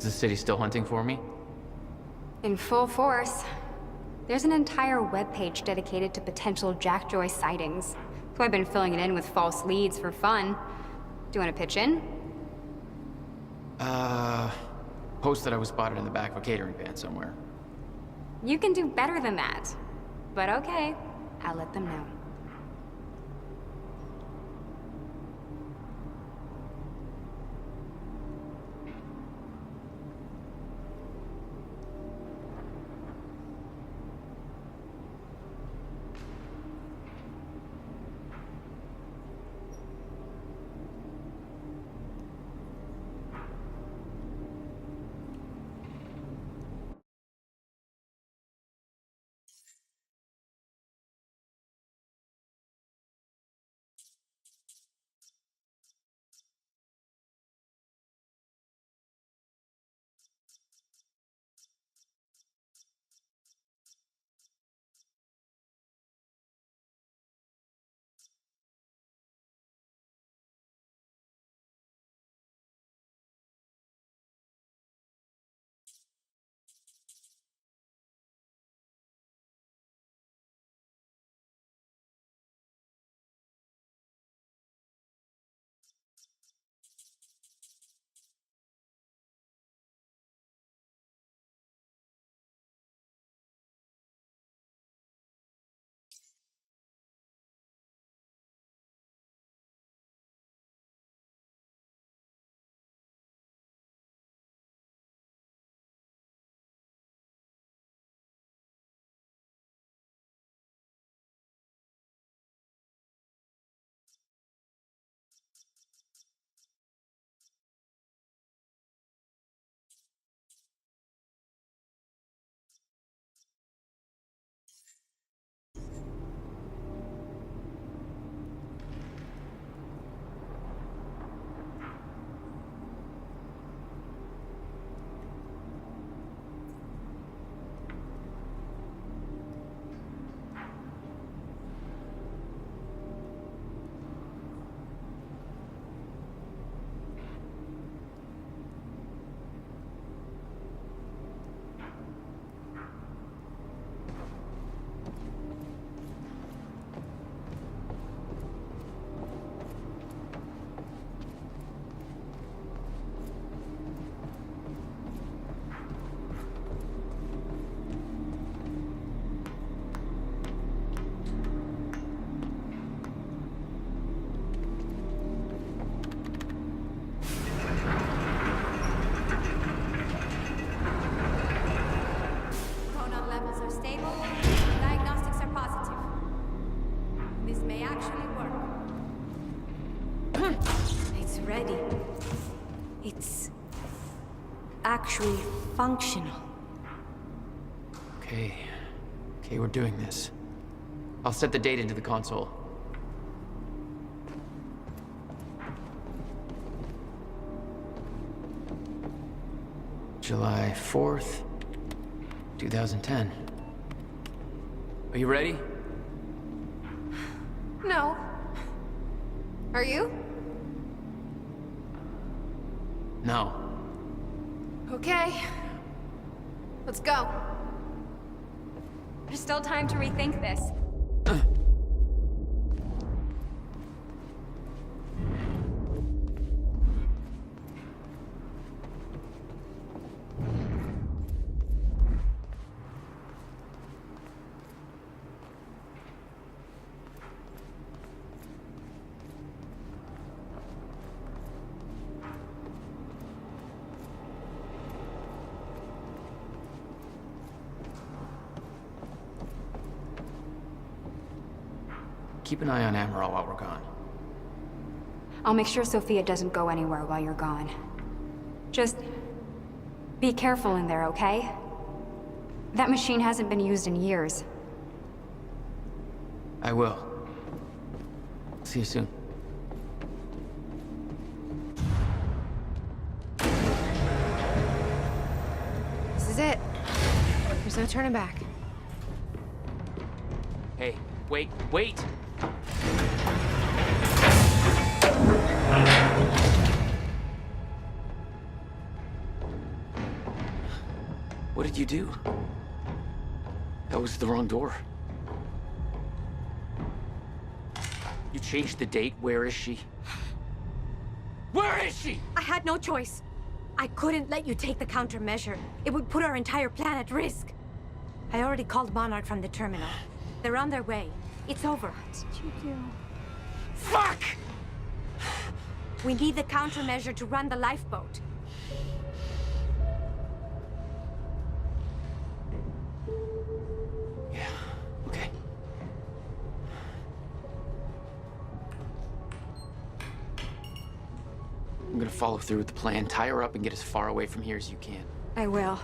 Is the city still hunting for me? In full force. There's an entire webpage dedicated to potential Jack Joyce sightings. So I've been filling it in with false leads for fun. Do you want to pitch in? Post that I was spotted in the back of a catering van somewhere. You can do better than that. But okay, I'll let them know. Chronon levels are stable. Diagnostics are positive. This may actually work. It's ready. It's actually functional. Okay, we're doing this. I'll set the date into the console. July 4th, 2010. Are you ready? No. Are you? No. Okay. Let's go. There's still time to rethink this. Keep an eye on Amaral while we're gone. I'll make sure Sophia doesn't go anywhere while you're gone. Just be careful in there, okay? That machine hasn't been used in years. I will. See you soon. This is it. There's no turning back. Hey, wait! What did you do? That was the wrong door. You changed the date. Where is she? Where is she? I had no choice. I couldn't let you take the countermeasure. It would put our entire plan at risk. I already called Monarch from the terminal. They're on their way. It's over. What did you do? Fuck! We need the countermeasure to run the lifeboat. Yeah, okay. I'm gonna follow through with the plan. Tie her up and get as far away from here as you can. I will.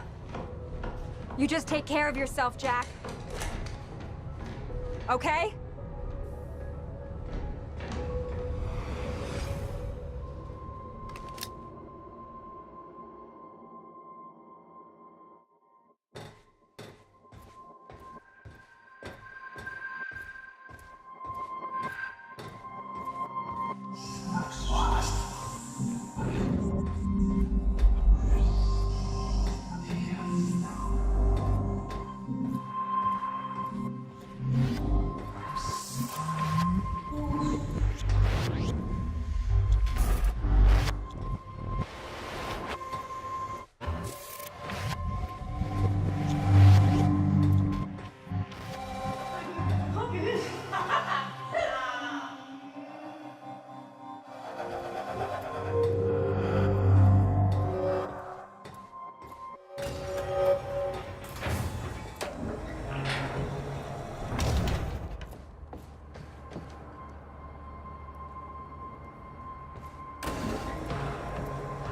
You just take care of yourself, Jack. Okay?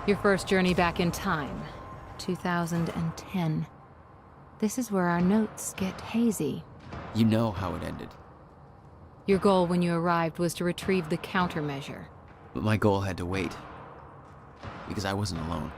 Your first journey back in time, 2010. This is where our notes get hazy. You know how it ended. Your goal when you arrived was to retrieve the countermeasure. But my goal had to wait. Because I wasn't alone.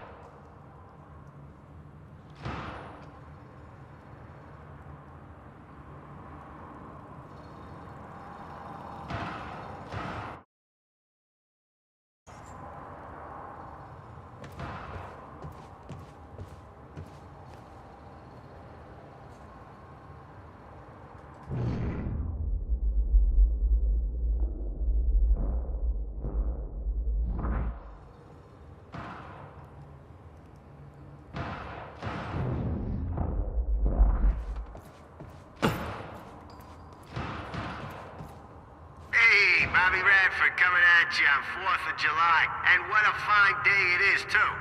Bobby Radford coming at you on 4th of July. And what a fine day it is, too.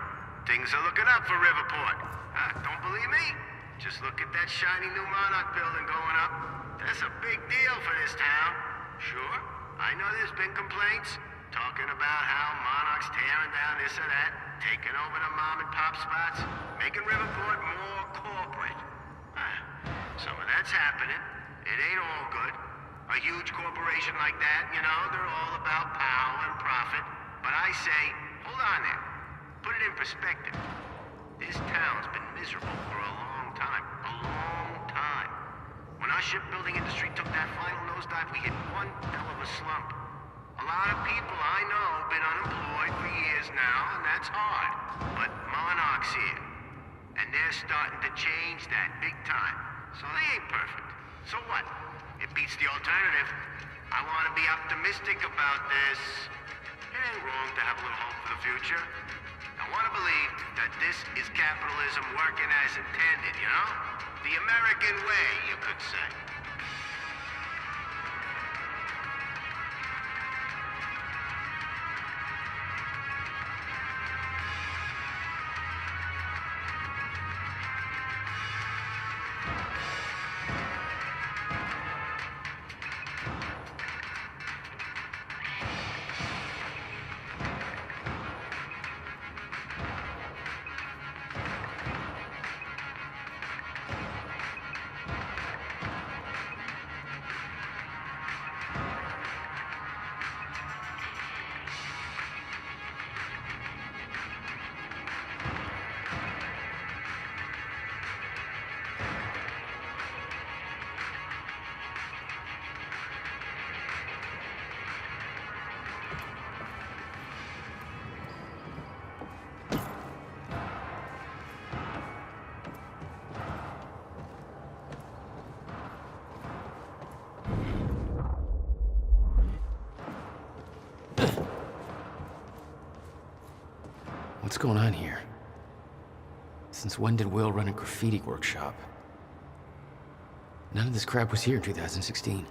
Things are looking up for Riverport. Don't believe me? Just look at that shiny new Monarch building going up. That's a big deal for this town. Sure, I know there's been complaints, talking about how Monarch's tearing down this or that, taking over the mom and pop spots, making Riverport more corporate. Some of that's happening. It ain't all good. A huge corporation like that, you know, they're all about power and profit. But I say, hold on there. Put it in perspective. This town's been miserable for a long time. A long time. When our shipbuilding industry took that final nosedive, we hit one hell of a slump. A lot of people I know have been unemployed for years now, and that's hard. But Monarch's here. And they're starting to change that big time. So they ain't perfect. So what? It beats the alternative. I want to be optimistic about this. It ain't wrong to have a little hope for the future. I want to believe that this is capitalism working as intended, you know? The American way, you could say. What's going on here? Since when did Will run a graffiti workshop? None of this crap was here in 2016.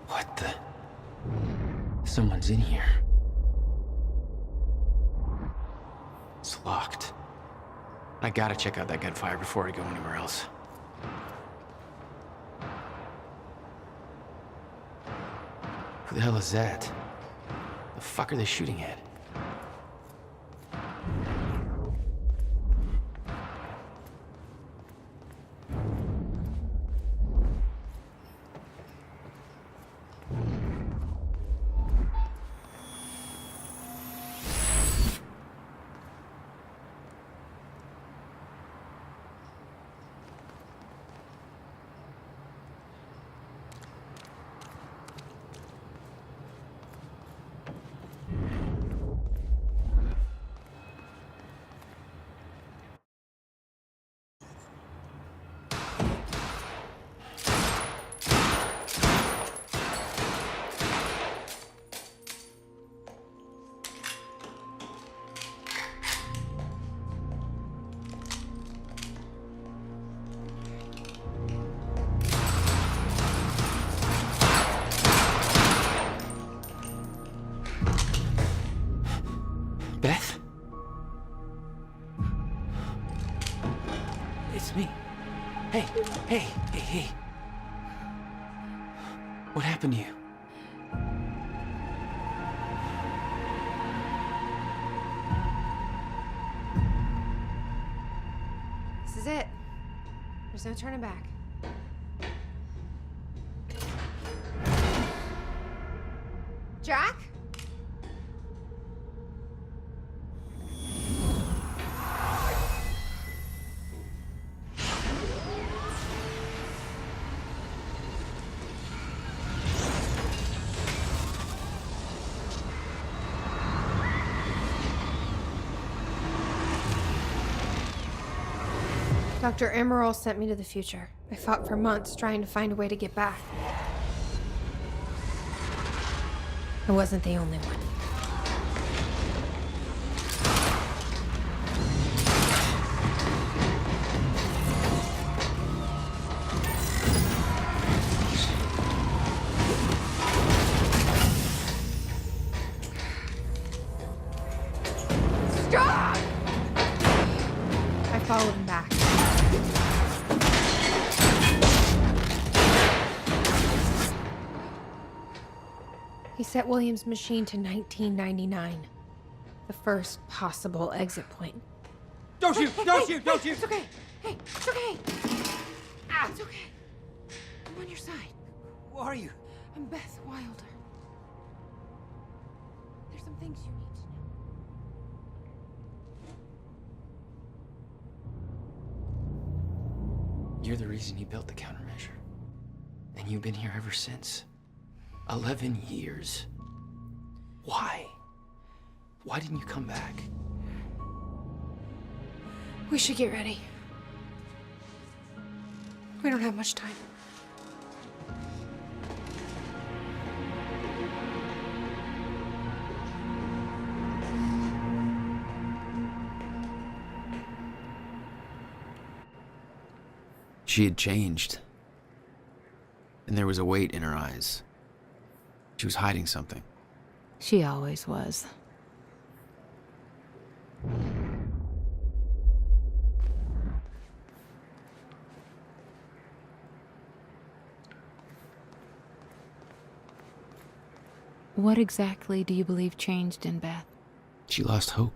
What the? Someone's in here. It's locked. I gotta check out that gunfire before I go anywhere else. Who the hell is that? The fuck are they shooting at? Beth? It's me. Hey. What happened to you? This is it. There's no turning back. Jack? Dr. Emerald sent me to the future. I fought for months trying to find a way to get back. I wasn't the only one. Stop! I followed him back. He set William's machine to 1999. The first possible exit point. Don't shoot! Don't shoot! Don't shoot! It's okay. Hey, it's okay. It's okay. I'm on your side. Who are you? I'm Beth Wilder. There's some things you need to know. You're the reason he built the countermeasure. And you've been here ever since. 11 years. Why? Why didn't you come back? We should get ready. We don't have much time. She had changed. And there was a weight in her eyes. She was hiding something. She always was. What exactly do you believe changed in Beth? She lost hope.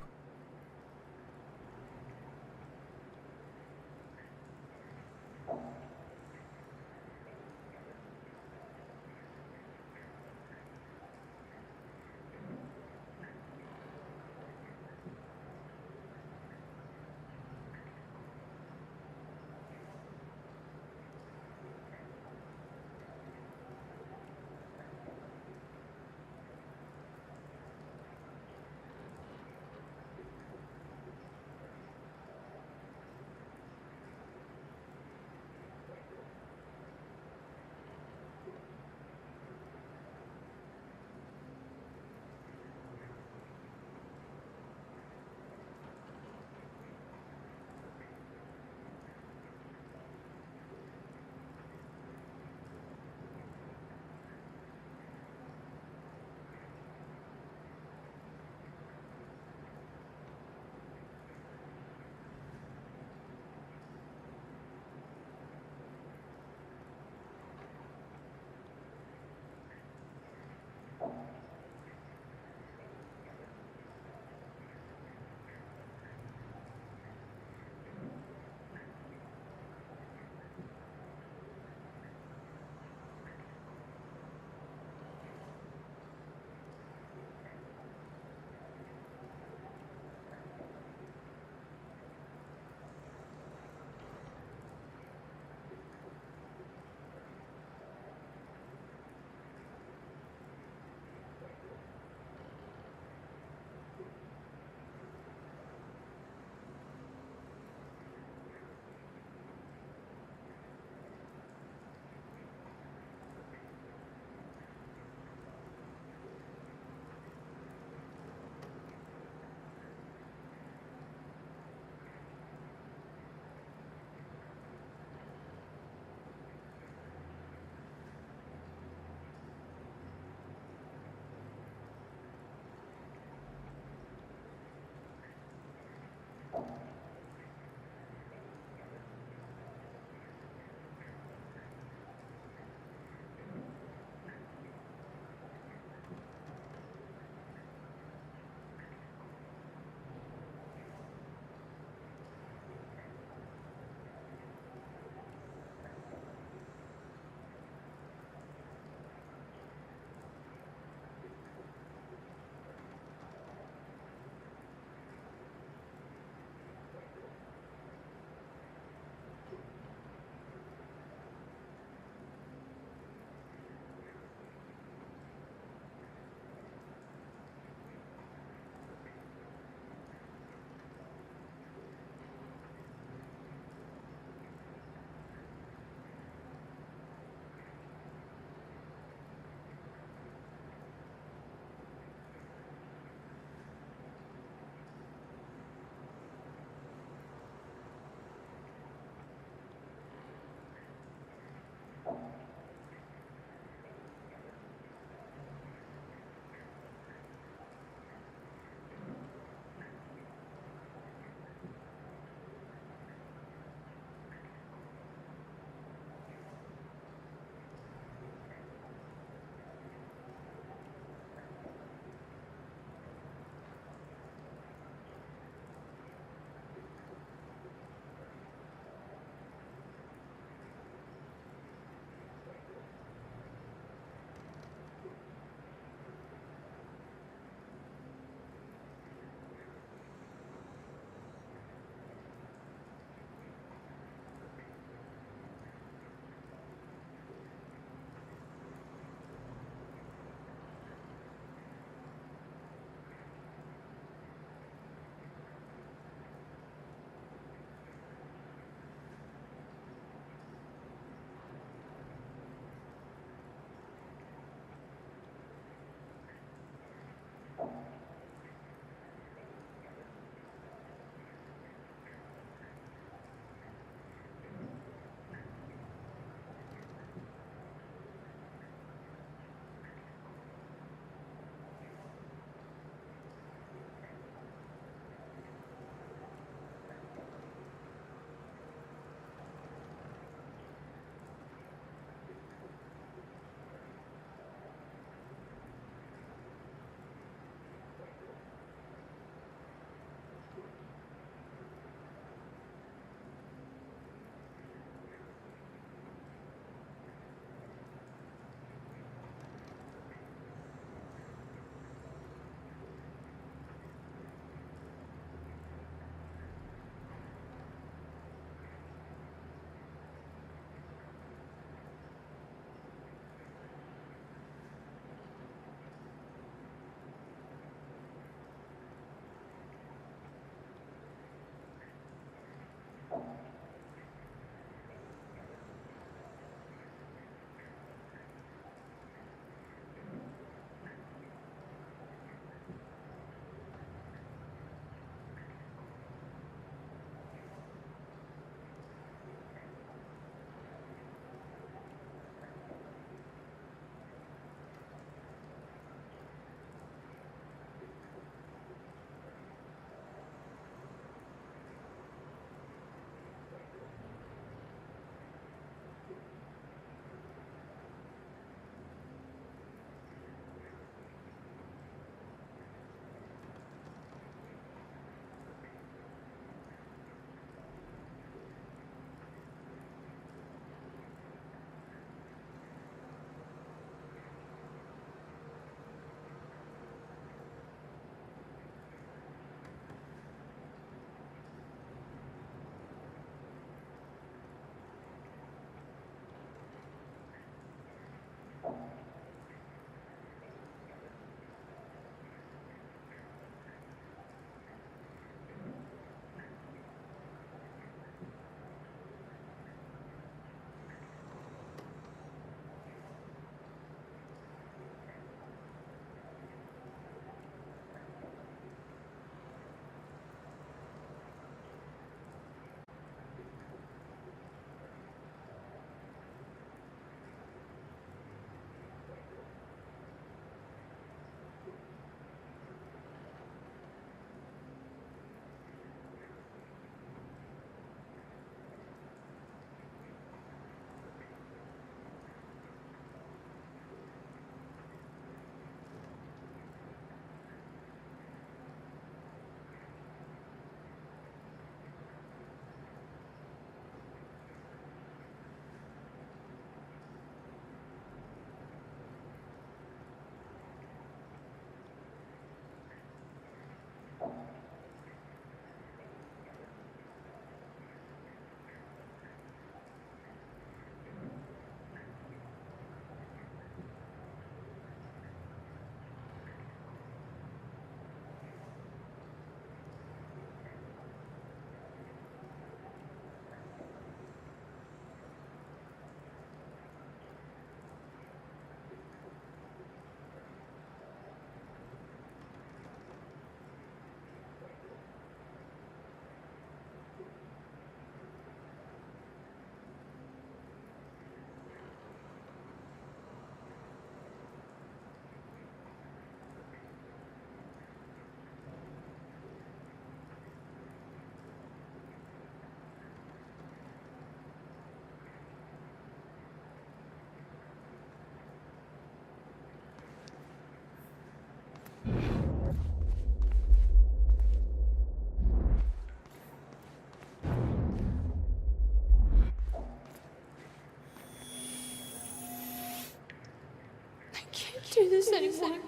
do this anymore.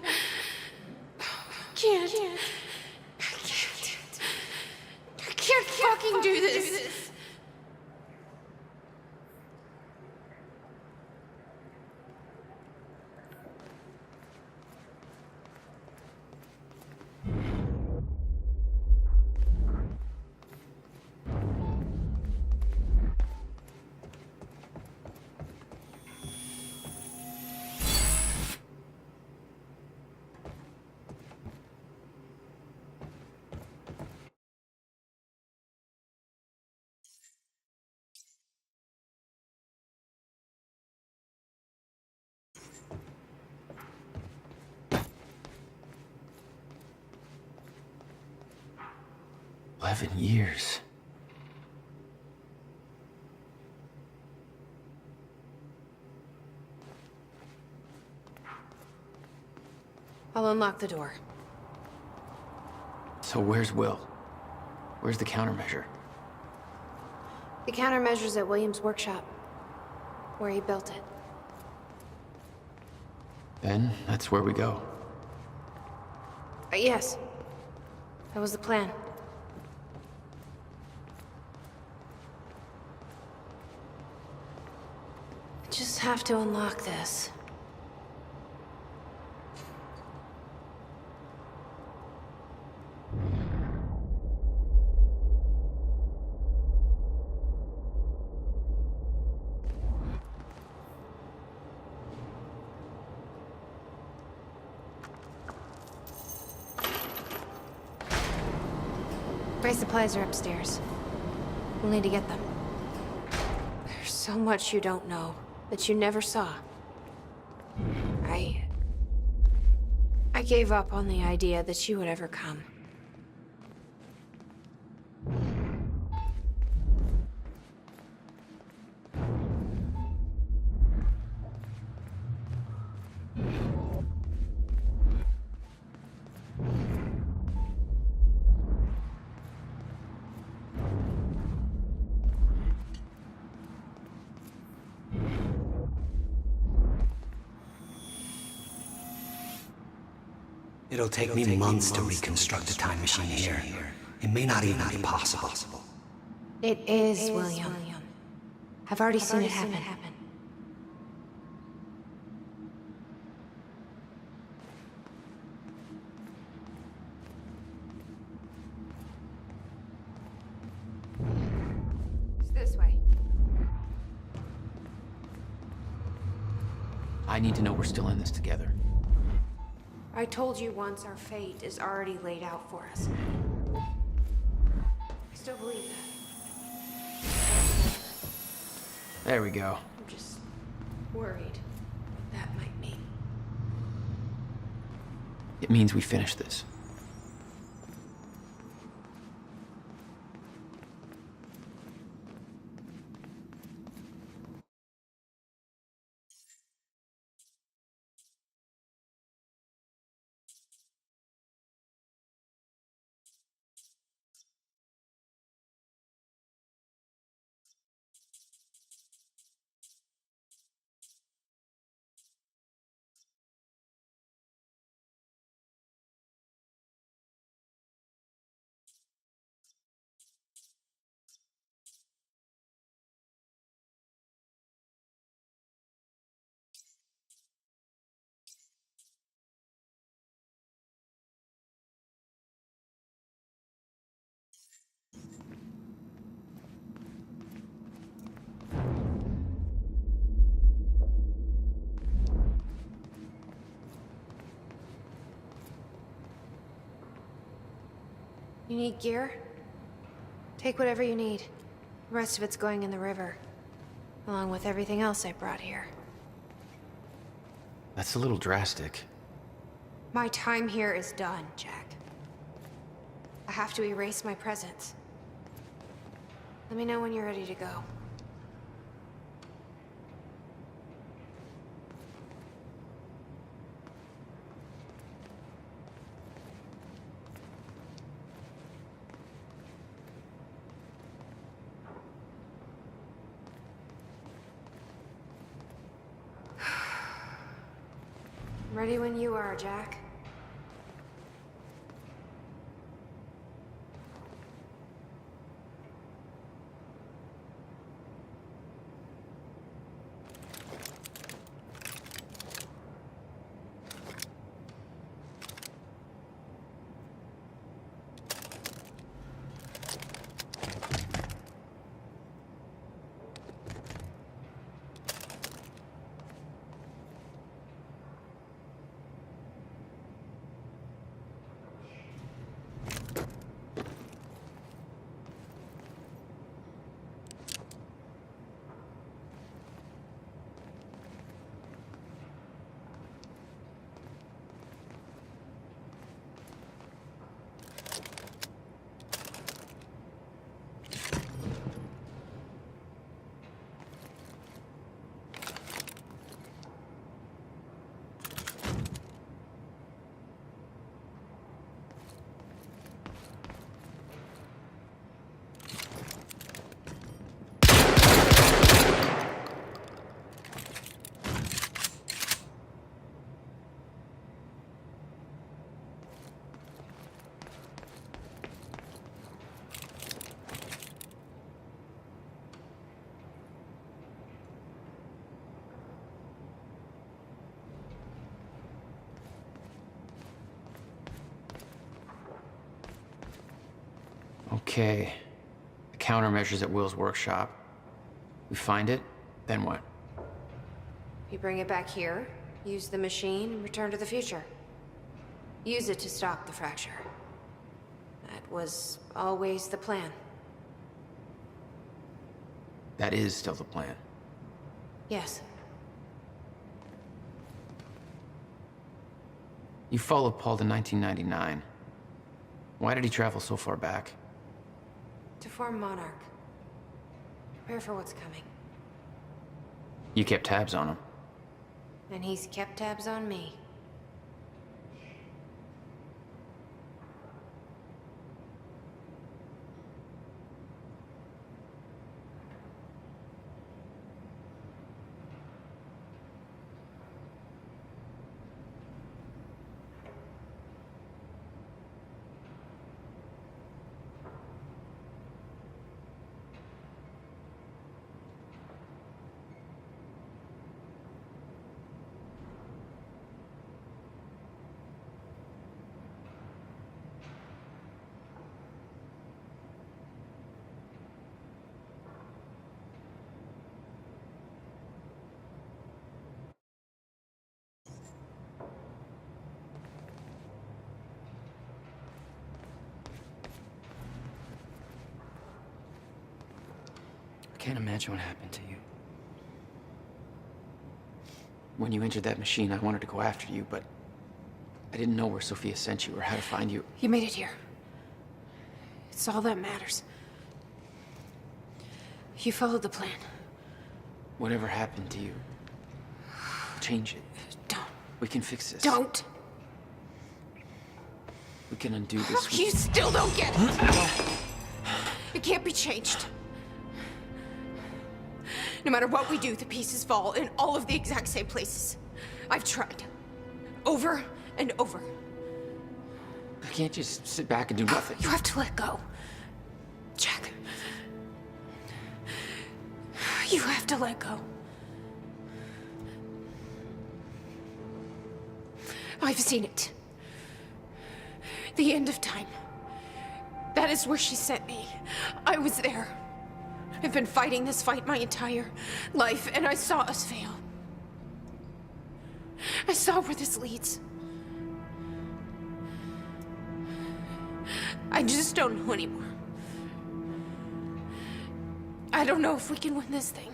I can't. I can't fucking do this. Years. I'll unlock the door. So where's Will? Where's the countermeasure? The countermeasure's at Williams' workshop, where he built it. Then that's where we go. Yes. That was the plan. I just have to unlock this. My supplies are upstairs. We'll need to get them. There's so much you don't know, that you never saw. I gave up on the idea that you would ever come. It'll take me months to reconstruct a time machine here. It may not even be possible. It is, William. I've already seen it happen. It's this way. I need to know we're still in this together. I told you once our fate is already laid out for us. I still believe that. There we go. I'm just worried what that might mean. It means we finish this. You need gear? Take whatever you need. The rest of it's going in the river, along with everything else I brought here. That's a little drastic. My time here is done, Jack. I have to erase my presence. Let me know when you're ready to go. Ready when you are, Jack. Okay. The countermeasures at Will's workshop. We find it, then what? You bring it back here, use the machine, return to the future. Use it to stop the fracture. That was always the plan. That is still the plan. Yes. You followed Paul to 1999. Why did he travel so far back? To form Monarch. Prepare for what's coming. You kept tabs on him. And he's kept tabs on me. I can't imagine what happened to you. When you entered that machine, I wanted to go after you, but I didn't know where Sophia sent you or how to find you. You made it here. It's all that matters. You followed the plan. Whatever happened to you, change it. Don't. We can fix this. Don't! We can undo this. You still don't get it! It can't be changed. No matter what we do, the pieces fall in all of the exact same places. I've tried. Over and over. I can't just sit back and do nothing. You have to let go. Jack. You have to let go. I've seen it. The end of time. That is where she sent me. I was there. I've been fighting this fight my entire life, and I saw us fail. I saw where this leads. I just don't know anymore. I don't know if we can win this thing.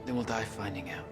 Then we'll die finding out.